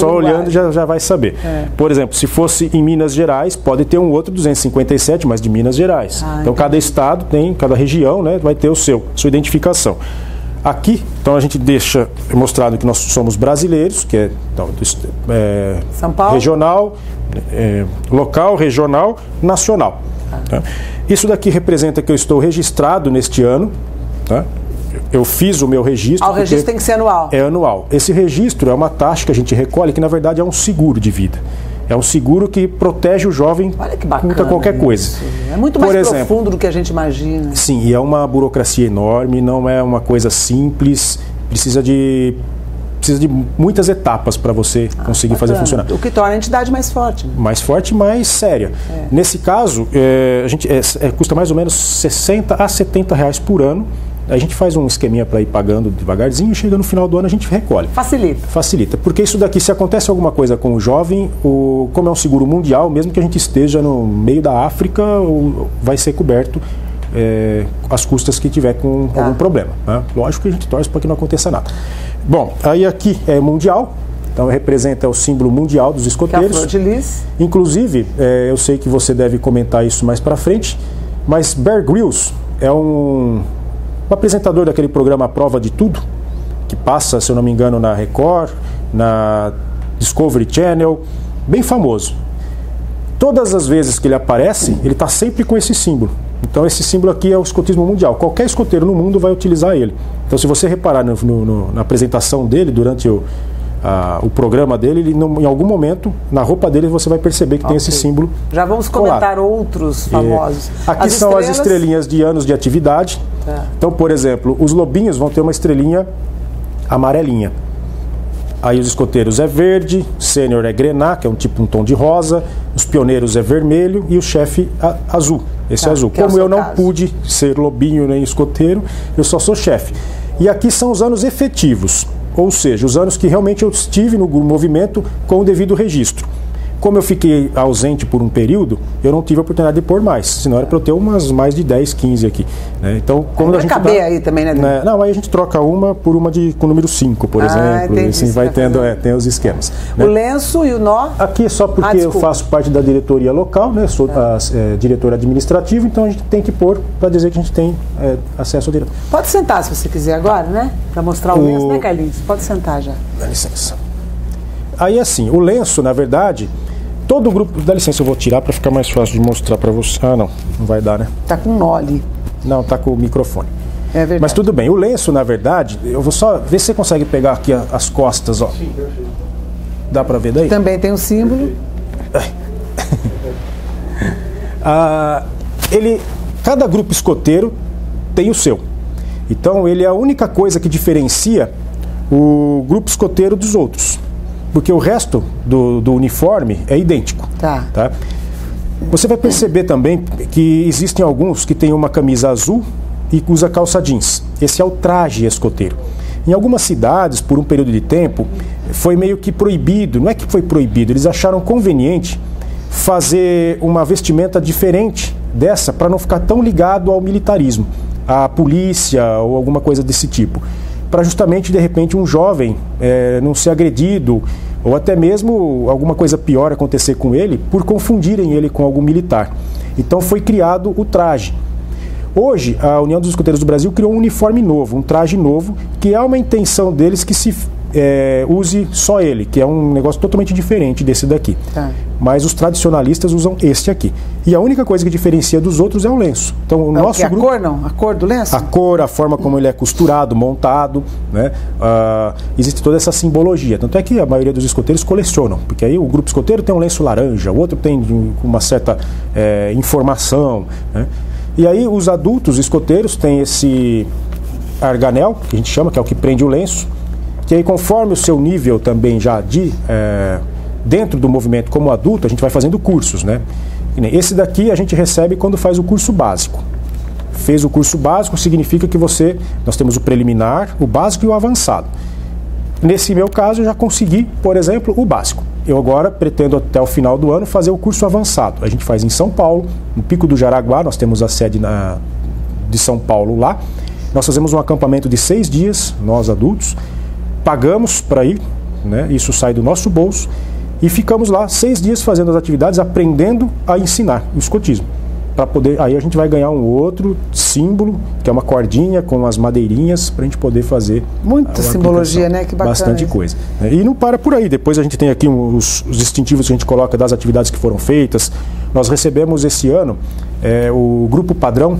só olhando já vai saber. Por exemplo, se fosse em Minas Gerais, pode ter um outro 257, mas de Minas Gerais. Então cada estado tem, cada região, né, vai ter sua identificação. Aqui, então a gente deixa mostrado que nós somos brasileiros, que é São Paulo, regional, local, regional, nacional. Tá? Isso daqui representa que eu estou registrado neste ano. Tá? Eu fiz o meu registro. O registro tem que ser anual. É anual. Esse registro é uma taxa que a gente recolhe, que na verdade é um seguro de vida. É um seguro que protege o jovem contra qualquer coisa. É muito mais profundo do que a gente imagina. Sim, e é uma burocracia enorme, não é uma coisa simples, precisa de muitas etapas para você conseguir fazer funcionar. O que torna a entidade mais forte. Mais forte, mais séria. Nesse caso, a gente custa mais ou menos 60 a 70 reais por ano. A gente faz um esqueminha para ir pagando devagarzinho e chega no final do ano a gente recolhe. Facilita. Porque isso daqui, se acontece alguma coisa com o jovem, como é um seguro mundial, mesmo que a gente esteja no meio da África, vai ser coberto as custas que tiver com algum problema. Né? Lógico que a gente torce para que não aconteça nada. Bom, aí aqui é mundial, então representa o símbolo mundial dos escoteiros. Que é a flor de lis. Inclusive, eu sei que você deve comentar isso mais para frente, mas Bear Grylls é um apresentador daquele programa Prova de Tudo, que passa, se eu não me engano, na Record, na Discovery Channel, bem famoso. Todas as vezes que ele aparece, ele está sempre com esse símbolo. Então esse símbolo aqui é o escotismo mundial. Qualquer escoteiro no mundo vai utilizar ele. Então se você reparar na apresentação dele durante o programa dele, ele não, em algum momento, na roupa dele, você vai perceber que tem esse símbolo. Já vamos comentar outros famosos. Aqui são as estrelinhas de anos de atividade. Tá. Então, por exemplo, os lobinhos vão ter uma estrelinha amarelinha. Aí os escoteiros é verde, sênior é grená, que é um tom de rosa, os pioneiros é vermelho e o chefe azul. Esse é azul. Como eu não pude ser lobinho nem escoteiro, eu só sou chefe. E aqui são os anos efetivos, ou seja, os anos que realmente eu estive no movimento com o devido registro. Como eu fiquei ausente por um período, eu não tive a oportunidade de pôr mais, senão era para eu ter umas mais de 10, 15 aqui. Né? Então, como a gente caber aí também, né? Não, aí a gente troca uma por uma com o número 5, por exemplo. Entendi, assim vai tendo, tem os esquemas. Né? O lenço e o nó? Aqui é só porque eu faço parte da diretoria local, né? Sou diretor administrativo, então a gente tem que pôr para dizer que a gente tem acesso ao diretor. Pode sentar se você quiser agora, né? Para mostrar o lenço, né, Carlinhos? Pode sentar já. Dá licença. Aí assim, o lenço, na verdade, todo o grupo... Dá licença, eu vou tirar para ficar mais fácil de mostrar para você. Ah, não vai dar, né? Tá com nó ali. Não, tá com o microfone. É verdade. Mas tudo bem, o lenço, na verdade, eu vou só ver se você consegue pegar aqui as costas, ó. Sim, perfeito. Dá para ver daí? Também tem um símbolo. Cada grupo escoteiro tem o seu. Então, ele é a única coisa que diferencia o grupo escoteiro dos outros. Porque o resto do uniforme é idêntico. Tá? Você vai perceber também que existem alguns que têm uma camisa azul e usa calça jeans. Esse é o traje escoteiro. Em algumas cidades, por um período de tempo, foi meio que proibido. Não é que foi proibido, eles acharam conveniente fazer uma vestimenta diferente dessa para não ficar tão ligado ao militarismo, à polícia ou alguma coisa desse tipo. Para justamente, de repente, um jovem não ser agredido ou até mesmo alguma coisa pior acontecer com ele por confundirem ele com algum militar. Então foi criado o traje. Hoje, a União dos Escoteiros do Brasil criou um uniforme novo, um traje novo, que é uma intenção deles que se use só ele, que é um negócio totalmente diferente desse daqui. Tá. Mas os tradicionalistas usam este aqui. E a única coisa que diferencia dos outros é o lenço. Então, o nosso grupo... A cor, não? A cor do lenço? A cor, a forma como ele é costurado, montado, né? Existe toda essa simbologia. Tanto é que a maioria dos escoteiros colecionam, porque aí o grupo escoteiro tem um lenço laranja, o outro tem uma certa informação, né? E aí os adultos escoteiros têm esse arganel, que a gente chama, que é o que prende o lenço, que aí conforme o seu nível também já dentro do movimento como adulto, a gente vai fazendo cursos, né? Esse daqui a gente recebe quando faz o curso básico. Fez o curso básico significa que nós temos o preliminar, o básico e o avançado. Nesse meu caso eu já consegui, por exemplo, o básico. Eu agora pretendo até o final do ano fazer o curso avançado. A gente faz em São Paulo, no Pico do Jaraguá, nós temos a sede de São Paulo lá. Nós fazemos um acampamento de 6 dias, nós adultos, pagamos para ir, né? Isso sai do nosso bolso, e ficamos lá 6 dias fazendo as atividades, aprendendo a ensinar o escotismo. Para poder, aí a gente vai ganhar um outro símbolo, que é uma cordinha com as madeirinhas, para a gente poder fazer muita simbologia, né? Que bacana. Bastante coisa. E não para por aí. Depois a gente tem aqui os distintivos que a gente coloca das atividades que foram feitas. Nós recebemos esse ano o grupo padrão.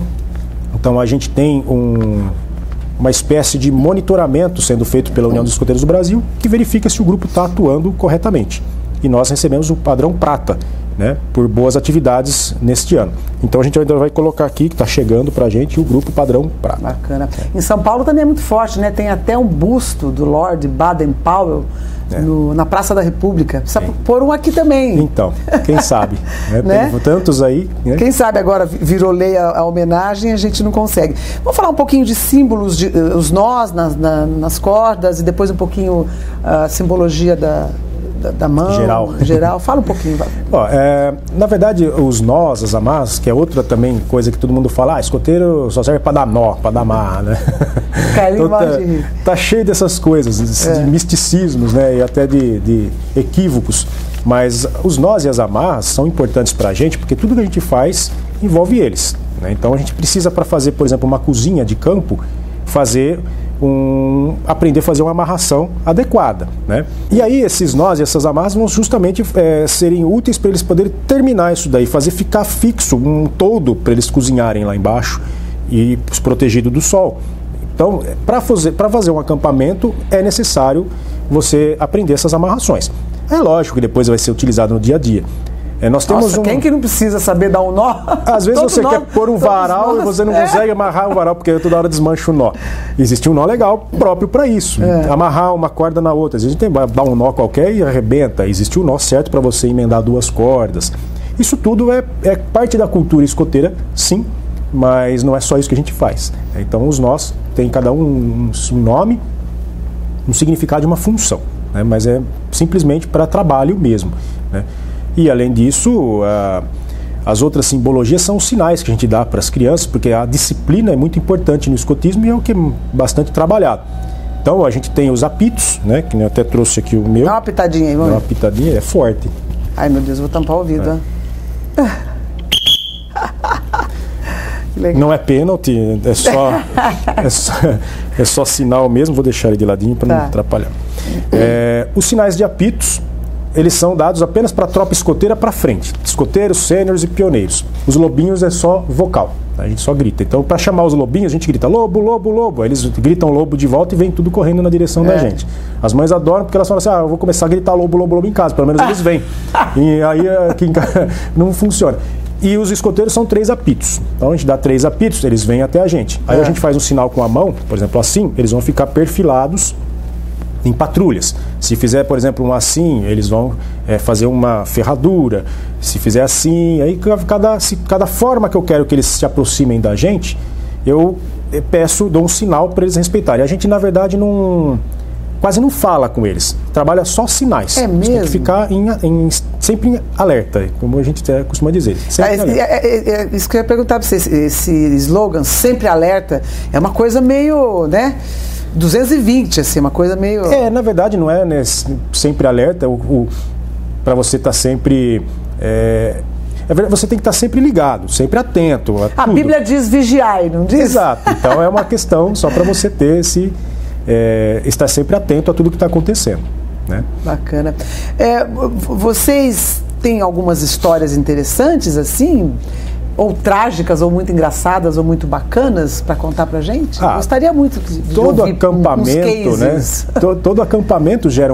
Então a gente tem uma espécie de monitoramento sendo feito pela União dos Escoteiros do Brasil, que verifica se o grupo está atuando corretamente. E nós recebemos o padrão prata, né, por boas atividades neste ano. Então a gente ainda vai colocar aqui, que está chegando para a gente, o grupo padrão prata. Bacana. Em São Paulo também é muito forte, né? Tem até um busto do Lord Baden-Powell na Praça da República. Precisa pôr um aqui também. Então, quem sabe? Né? Tem tantos aí. Né? Quem sabe agora virou lei a homenagem e a gente não consegue. Vamos falar um pouquinho de símbolos, os nós nas cordas e depois um pouquinho a simbologia da mão, geral. Fala um pouquinho. Na verdade, os nós, as amarras, que é outra também coisa que todo mundo fala, escoteiro só serve para dar nó, para dar amarra, né? Então, tá cheio dessas coisas, de misticismos, né? E até de equívocos. Mas os nós e as amarras são importantes para a gente, porque tudo que a gente faz envolve eles, né? Então a gente precisa, para fazer, por exemplo, uma cozinha de campo, aprender a fazer uma amarração adequada, né? E aí esses nós e essas amarras vão justamente serem úteis para eles poderem terminar isso daí, fazer ficar fixo um todo para eles cozinharem lá embaixo e protegido do sol. Então, para fazer um acampamento é necessário você aprender essas amarrações. É lógico que depois vai ser utilizado no dia a dia. Nós temos quem que não precisa saber dar um nó? Às vezes você quer pôr um varal e você não consegue amarrar o varal porque toda hora desmancha o nó. Existe um nó legal próprio para isso. Amarrar uma corda na outra. Às vezes tem dar um nó qualquer e arrebenta. Existe um nó certo para você emendar 2 cordas. Isso tudo é parte da cultura escoteira, sim, mas não é só isso que a gente faz. Então os nós têm cada um nome, um significado e uma função, né? Mas é simplesmente para trabalho mesmo, né? E, além disso, as outras simbologias são os sinais que a gente dá para as crianças, porque a disciplina é muito importante no escotismo e é o que é bastante trabalhado. Então, a gente tem os apitos, né, que eu até trouxe aqui o meu. Dá uma pitadinha aí, vamos ver. Dá uma pitadinha, é forte. Ai, meu Deus, vou tampar o ouvido. Não é pênalti, é só sinal mesmo. Vou deixar ele de ladinho para não atrapalhar. Os sinais de apitos, eles são dados apenas para a tropa escoteira para frente. Escoteiros, sêniores e pioneiros. Os lobinhos é só vocal, a gente só grita. Então, para chamar os lobinhos, a gente grita lobo, lobo, lobo. Aí eles gritam lobo de volta e vem tudo correndo na direção da gente. As mães adoram porque elas falam assim, eu vou começar a gritar lobo, lobo, lobo em casa. Pelo menos eles vêm. E aí aqui em casa não funciona. E os escoteiros são 3 apitos. Então a gente dá 3 apitos, eles vêm até a gente. Aí a gente faz um sinal com a mão, por exemplo assim, eles vão ficar perfilados em patrulhas. Se fizer, por exemplo, um assim, eles vão fazer uma ferradura. Se fizer assim, aí cada forma que eu quero que eles se aproximem da gente, eu dou um sinal para eles respeitarem. A gente, na verdade, quase não fala com eles. Trabalha só sinais. É mesmo? Tem que ficar sempre em alerta, como a gente costuma dizer. Isso que eu ia perguntar para você. Esse slogan, sempre alerta, é uma coisa meio, né? 220, assim, uma coisa meio... Na verdade não é, né, sempre alerta, para você estar sempre... você tem que estar sempre ligado, sempre atento a tudo. A Bíblia diz vigiai, não diz? Exato, então é uma questão só para você ter estar sempre atento a tudo que está acontecendo, né? Bacana. Vocês têm algumas histórias interessantes, assim... ou trágicas, ou muito engraçadas, ou muito bacanas para contar pra gente? Gostaria muito de todo ouvir acampamento, uns cases, né? Todo acampamento gera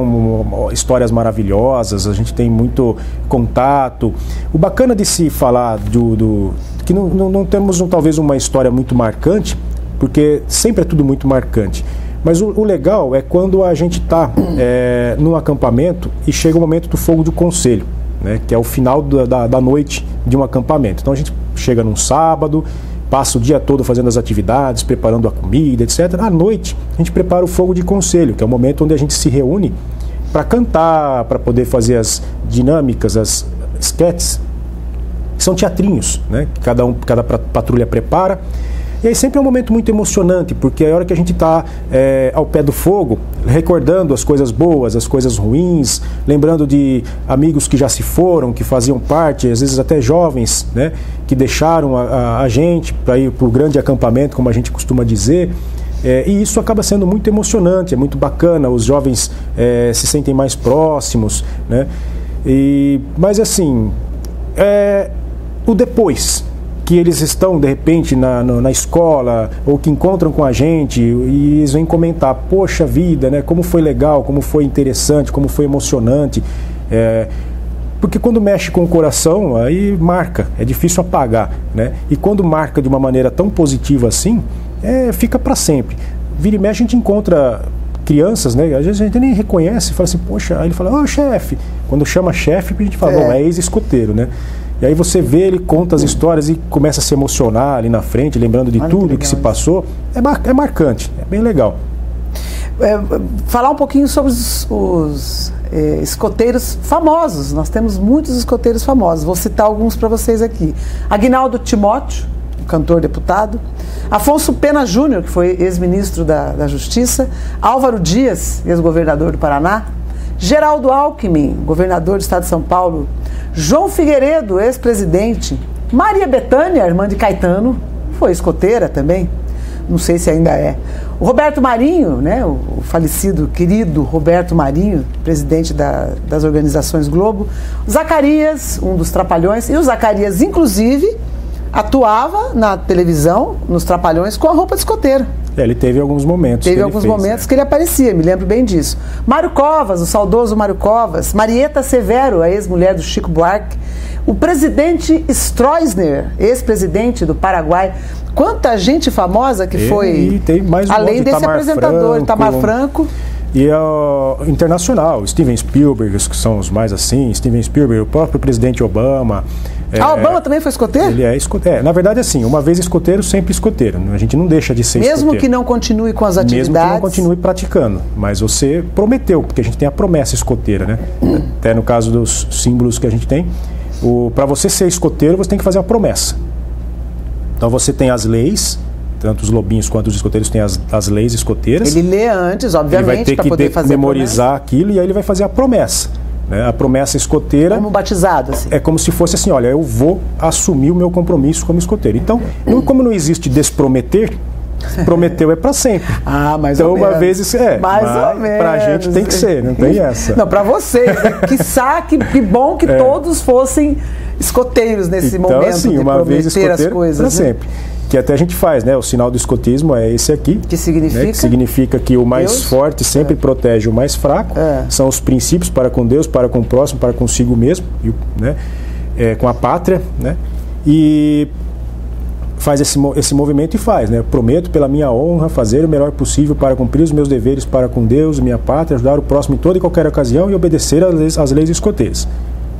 histórias maravilhosas, a gente tem muito contato. O bacana de se falar que não temos talvez uma história muito marcante, porque sempre é tudo muito marcante. Mas o legal é quando a gente está num acampamento e chega o momento do fogo do conselho, né, que é o final da noite de um acampamento. Então a gente chega num sábado, passa o dia todo fazendo as atividades, preparando a comida, etc. À noite a gente prepara o fogo de conselho, que é o momento onde a gente se reúne para cantar, para poder fazer as dinâmicas, as esquetes, que são teatrinhos, né, que cada patrulha prepara. E aí sempre é um momento muito emocionante, porque é a hora que a gente está ao pé do fogo, recordando as coisas boas, as coisas ruins, lembrando de amigos que já se foram, que faziam parte, às vezes até jovens, né, que deixaram a gente para ir para o grande acampamento, como a gente costuma dizer. E isso acaba sendo muito emocionante, é muito bacana, os jovens se sentem mais próximos, né? Mas assim, o depois... que eles estão, de repente, na escola, ou que encontram com a gente, e eles vêm comentar, poxa vida, né, como foi legal, como foi interessante, como foi emocionante. Porque quando mexe com o coração, aí marca, é difícil apagar, né? E quando marca de uma maneira tão positiva assim, fica para sempre. Vira e mexe, a gente encontra crianças, né? Às vezes a gente nem reconhece, fala assim, poxa, aí ele fala, ô chefe. Quando chama chefe, a gente fala, bom, é ex-escoteiro, né? E aí você vê, ele conta as histórias e começa a se emocionar ali na frente, lembrando de tudo que se passou. É marcante, é bem legal. Falar um pouquinho sobre os escoteiros famosos. Nós temos muitos escoteiros famosos. Vou citar alguns para vocês aqui. Aguinaldo Timóteo, cantor deputado. Afonso Pena Júnior, que foi ex-ministro da Justiça. Álvaro Dias, ex-governador do Paraná. Geraldo Alckmin, governador do estado de São Paulo. João Figueiredo, ex-presidente. Maria Bethânia, irmã de Caetano, foi escoteira também. Não sei se ainda é. O Roberto Marinho, né, o falecido, querido Roberto Marinho, presidente das organizações Globo. O Zacarias, um dos Trapalhões. E o Zacarias, inclusive, atuava na televisão, nos Trapalhões, com a roupa de escoteiro. Ele teve alguns momentos. Teve alguns momentos que ele aparecia, me lembro bem disso. Mário Covas, o saudoso Mário Covas. Marieta Severo, a ex-mulher do Chico Buarque. O presidente Stroessner, ex-presidente do Paraguai. Quanta gente famosa que foi. E tem mais um além desse apresentador, Itamar Franco. E internacional, Steven Spielberg, que são os mais assim, Steven Spielberg, o próprio presidente Obama. Obama também foi escoteiro? Ele é escoteiro. Na verdade, assim, uma vez escoteiro, sempre escoteiro. A gente não deixa de ser escoteiro. Mesmo que não continue com as atividades? Mesmo que não continue praticando. Mas você prometeu, porque a gente tem a promessa escoteira, né? Até no caso dos símbolos que a gente tem, para você ser escoteiro, você tem que fazer uma promessa. Então você tem as leis, tanto os lobinhos quanto os escoteiros têm as leis escoteiras. Ele lê antes, obviamente, para poder fazer memorizar aquilo, e aí ele vai fazer a promessa. Né? A promessa escoteira... Como batizado, assim. É como se fosse assim, olha, eu vou assumir o meu compromisso como escoteiro. Então, como não existe desprometer, prometeu é para sempre. Mais então, ou menos. Uma vez mais ou menos. Pra gente tem que ser, não tem essa. Não, para vocês, que bom que todos fossem escoteiros nesse momento assim, de uma vez escoteiro, as coisas. Para sempre. Que até a gente faz, né? O sinal do escotismo é esse aqui. Que significa? Né? Que significa que o mais forte sempre protege o mais fraco. São os princípios para com Deus, para com o próximo, para consigo mesmo, né? Com a pátria, né? E faz esse movimento e faz, né? Prometo pela minha honra fazer o melhor possível para cumprir os meus deveres para com Deus, minha pátria, ajudar o próximo em toda e qualquer ocasião e obedecer às leis escoteiras.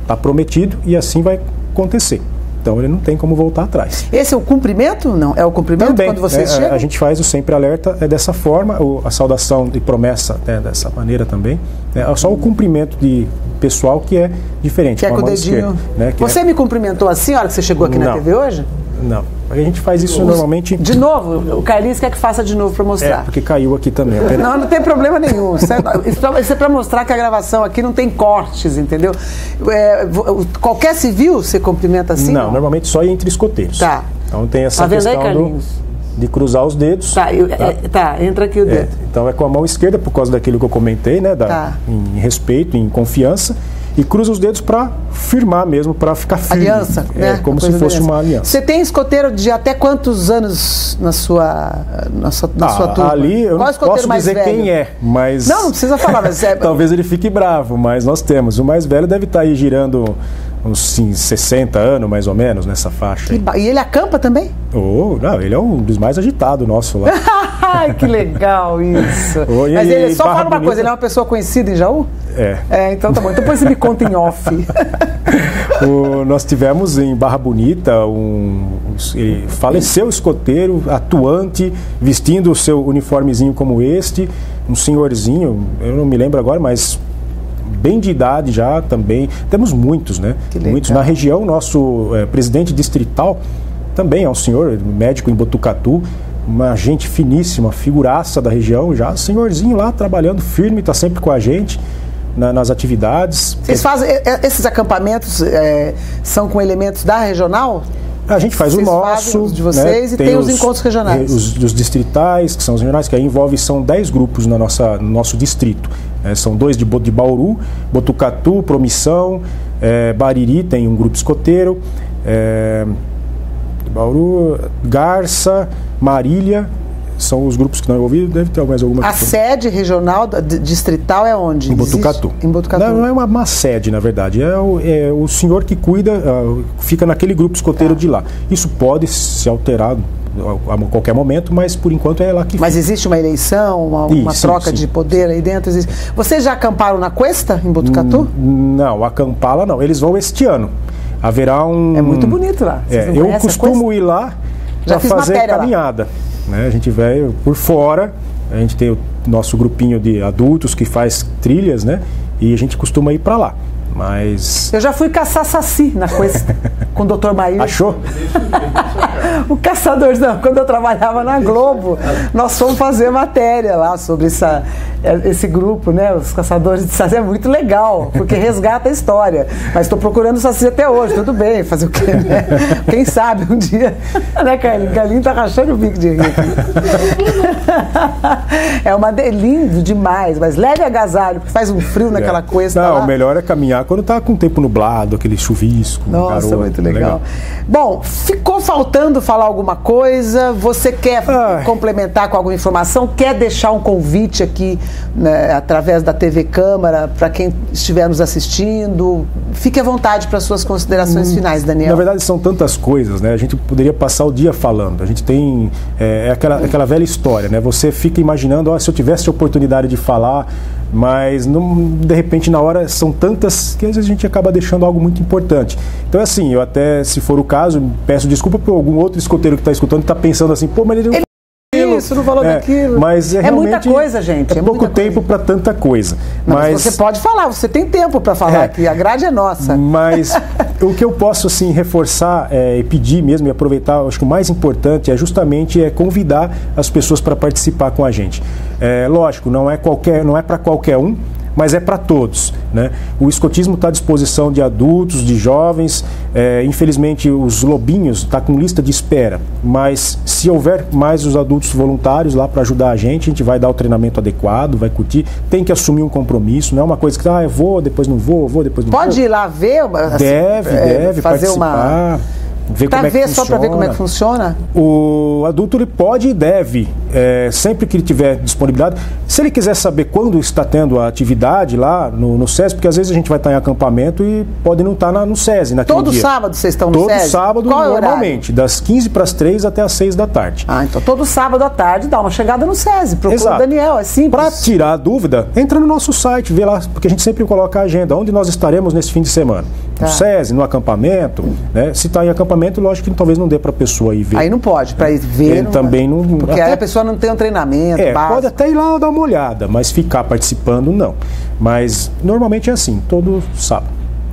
Está prometido e assim vai acontecer. Então ele não tem como voltar atrás. Esse é o cumprimento? Não, é o cumprimento também, quando vocês chegam? A gente faz o sempre alerta dessa forma, a saudação de promessa dessa maneira também. É só o cumprimento de pessoal que é diferente. Que é com o dedinho. Esquerda, né? Você me cumprimentou assim, na hora que você chegou aqui na TV hoje? Não. A gente faz isso normalmente... De novo? O Carlinhos quer que faça de novo para mostrar. Porque caiu aqui também. Não tem problema nenhum. Isso é para mostrar que a gravação aqui não tem cortes, entendeu? Qualquer civil você cumprimenta assim? Não, normalmente só entre escoteiros. Tá. Então tem essa questão de cruzar os dedos. Tá, entra aqui o dedo. Então é com a mão esquerda, por causa daquilo que eu comentei, né? Em respeito, em confiança. E cruza os dedos para firmar mesmo, para ficar firme. Aliança, né? Como se fosse uma aliança. Você tem escoteiro de até quantos anos na sua turma? Ali eu não posso dizer quem é, mas... Não precisa falar, mas talvez ele fique bravo, mas nós temos. O mais velho deve estar aí girando uns 60 anos, mais ou menos, nessa faixa. E ele acampa também? Não, ele é um dos mais agitados nosso lá. Ai, que legal isso. Mas ele só fala uma coisa, ele é uma pessoa conhecida em Jaú? Então tá bom. Então depois você me conta em off. Nós tivemos em Barra Bonita faleceu escoteiro, atuante, vestindo o seu uniformezinho como este, um senhorzinho, eu não me lembro agora, mas bem de idade já também. Temos muitos, né? Muitos. Na região, nosso presidente distrital também é um senhor, médico em Botucatu, uma gente finíssima, figuraça da região, já senhorzinho lá trabalhando firme, está sempre com a gente nas atividades. Vocês fazem esses acampamentos são com elementos da regional? A gente faz o nosso, de vocês, né? E tem os encontros regionais. Os distritais, que são os regionais, que aí são 10 grupos no nosso distrito. São 2 de Bauru, Botucatu, Promissão, Bariri tem um grupo escoteiro, Bauru, Garça, Marília, são os grupos que estão envolvidos. Deve ter mais alguma coisa. A sede regional distrital é onde? Em Botucatu. Em Botucatu. Não é uma sede, na verdade. É o senhor que cuida, fica naquele grupo escoteiro de lá. Isso pode se alterar a qualquer momento, mas por enquanto é lá que fica. Mas existe uma eleição, uma troca de poder aí dentro? Vocês já acamparam na Cuesta, em Botucatu? Não, acampá-la não. Eles vão este ano. Haverá um... É muito bonito lá. Eu costumo ir lá para fazer caminhada. Né? A gente vai por fora, a gente tem o nosso grupinho de adultos que faz trilhas, né? E a gente costuma ir para lá. Mas... Eu já fui caçar saci na Cuesta com o Dr. Maíra. Achou? O caçador, não. Quando eu trabalhava na Globo, nós fomos fazer matéria lá sobre esse grupo, né, os caçadores de saci, é muito legal, porque resgata a história. Mas estou procurando saci até hoje, tudo bem, fazer o quê, né? Quem sabe um dia, né, Carlinhos? Carlinhos tá rachando o bico de rir aqui. Lindo demais, mas leve agasalho, porque faz um frio naquela coisa. Não, o melhor é caminhar quando tá com o tempo nublado, aquele chuvisco. Nossa, garoto, muito legal. Bom, ficou faltando falar alguma coisa? Você quer complementar com alguma informação? Quer deixar um convite aqui, né, através da TV Câmara, para quem estiver nos assistindo? Fique à vontade para suas considerações finais, Daniel. Na verdade, são tantas coisas, né? A gente poderia passar o dia falando. A gente tem aquela velha história, né? Você fica imaginando, se eu tivesse a oportunidade de falar, mas de repente na hora são tantas que às vezes a gente acaba deixando algo muito importante. Então assim, eu até, se for o caso, peço desculpa por algum outro escoteiro que está escutando e está pensando assim, pô, mas ele não... Isso, não falou daquilo. Mas é muita coisa, gente. É pouco tempo para tanta coisa. Mas você pode falar, você tem tempo para falar aqui, a grade é nossa. Mas o que eu posso assim reforçar e pedir mesmo e aproveitar, acho que o mais importante é justamente convidar as pessoas para participar com a gente. Lógico, não é para qualquer um, mas é para todos, né? O escotismo está à disposição de adultos, de jovens. Infelizmente, os lobinhos estão com lista de espera, mas se houver mais os adultos voluntários lá para ajudar a gente vai dar o treinamento adequado, vai curtir. Tem que assumir um compromisso, não é uma coisa que eu vou, depois não vou, depois não vou. Pode ir lá ver? Assim, deve fazer participar. Ver como é que só para ver como é que funciona? O adulto ele pode e deve, sempre que ele tiver disponibilidade. Se ele quiser saber quando está tendo a atividade lá no SESI, porque às vezes a gente vai estar em acampamento e pode não estar no SESI naquele dia. Todo sábado vocês estão no SESI? Todo sábado, qual normalmente, das 15 para as 3 até as 6 da tarde. Então todo sábado à tarde dá uma chegada no SESI, procura o Daniel, é simples. Para tirar a dúvida, entra no nosso site, vê lá, porque a gente sempre coloca a agenda, onde nós estaremos nesse fim de semana. No SESI, no acampamento, né? Se está em acampamento, lógico que talvez não dê para a pessoa ir ver. Aí não pode, para ir ver. Também não. Porque aí a pessoa não tem um treinamento básico. Pode até ir lá dar uma olhada, mas ficar participando, não. Mas normalmente é assim, todo sábado.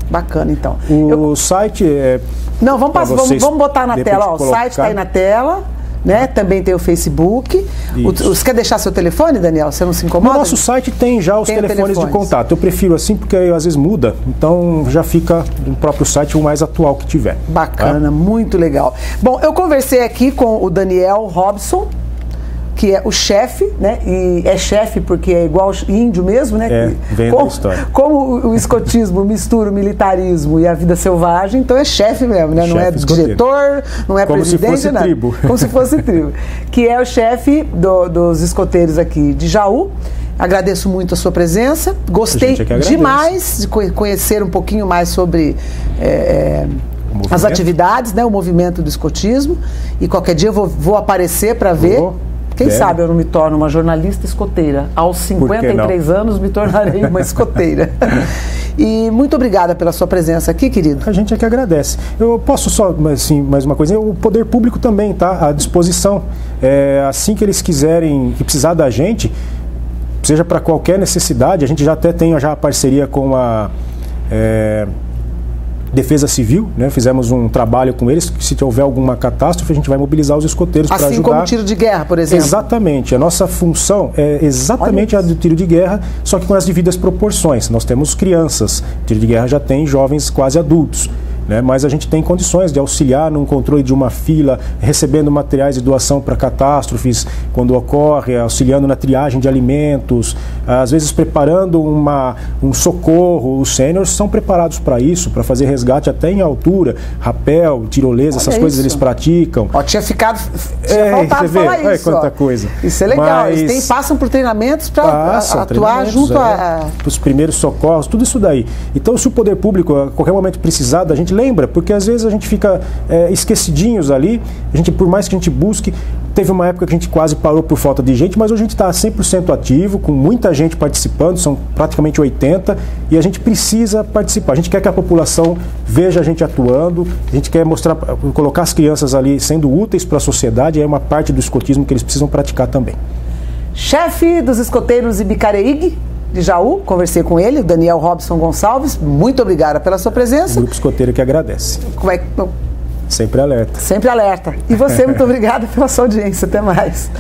Bacana, então. O site é... Não, vamos botar na tela. O site está aí na tela. Né? Também tem o Facebook. Você quer deixar seu telefone, Daniel? Você não se incomoda? No nosso site tem já os telefones de contato. Eu prefiro assim porque aí, às vezes muda, então já fica no próprio site o mais atual que tiver. Bacana, muito legal. Bom, eu conversei aqui com o Daniel Robson, que é o chefe, né? E é chefe porque é igual índio mesmo, né? Vem da história. Como o escotismo mistura o militarismo e a vida selvagem, então é chefe mesmo, né? Não é diretor, não é presidente, como se fosse tribo. Como se fosse tribo. Que é o chefe dos escoteiros aqui de Jaú. Agradeço muito a sua presença. Gostei demais de conhecer um pouquinho mais sobre as atividades, né? O movimento do escotismo. E qualquer dia eu vou aparecer para ver. Quem sabe eu não me torno uma jornalista escoteira. Aos 53 anos me tornarei uma escoteira. E muito obrigada pela sua presença aqui, querido. A gente é que agradece. Eu posso só, assim, mais uma coisa, o poder público também está à disposição. Assim que eles quiserem, que precisar da gente, seja para qualquer necessidade, a gente já até tem a parceria com a Defesa Civil, né? Fizemos um trabalho com eles, que se houver alguma catástrofe, a gente vai mobilizar os escoteiros para ajudar. Assim como tiro de guerra, por exemplo? Exatamente. A nossa função é exatamente a do tiro de guerra, só que com as devidas proporções. Nós temos crianças, o tiro de guerra já tem jovens quase adultos. Mas a gente tem condições de auxiliar no controle de uma fila, recebendo materiais de doação para catástrofes quando ocorre, auxiliando na triagem de alimentos, às vezes preparando um socorro. Os sêniores são preparados para isso, para fazer resgate até em altura, rapel, tirolesa, essas coisas eles praticam. Tinha faltado falar isso. Olha quanta coisa. Isso é legal, eles passam por treinamentos para atuar junto os primeiros socorros, tudo isso daí. Então, se o poder público a qualquer momento precisar da gente, lembra, porque às vezes a gente fica esquecidinhos ali, por mais que a gente busque, teve uma época que a gente quase parou por falta de gente, mas hoje a gente está 100% ativo, com muita gente participando, são praticamente 80, e a gente precisa participar. A gente quer que a população veja a gente atuando, a gente quer colocar as crianças ali sendo úteis para a sociedade, é uma parte do escotismo que eles precisam praticar também. Chefe dos escoteiros Ibicareig de Jaú, conversei com ele, o Daniel Robson Gonçalves. Muito obrigada pela sua presença. O Grupo Escoteiro que agradece. Sempre alerta. Sempre alerta. E você, muito obrigada pela sua audiência. Até mais.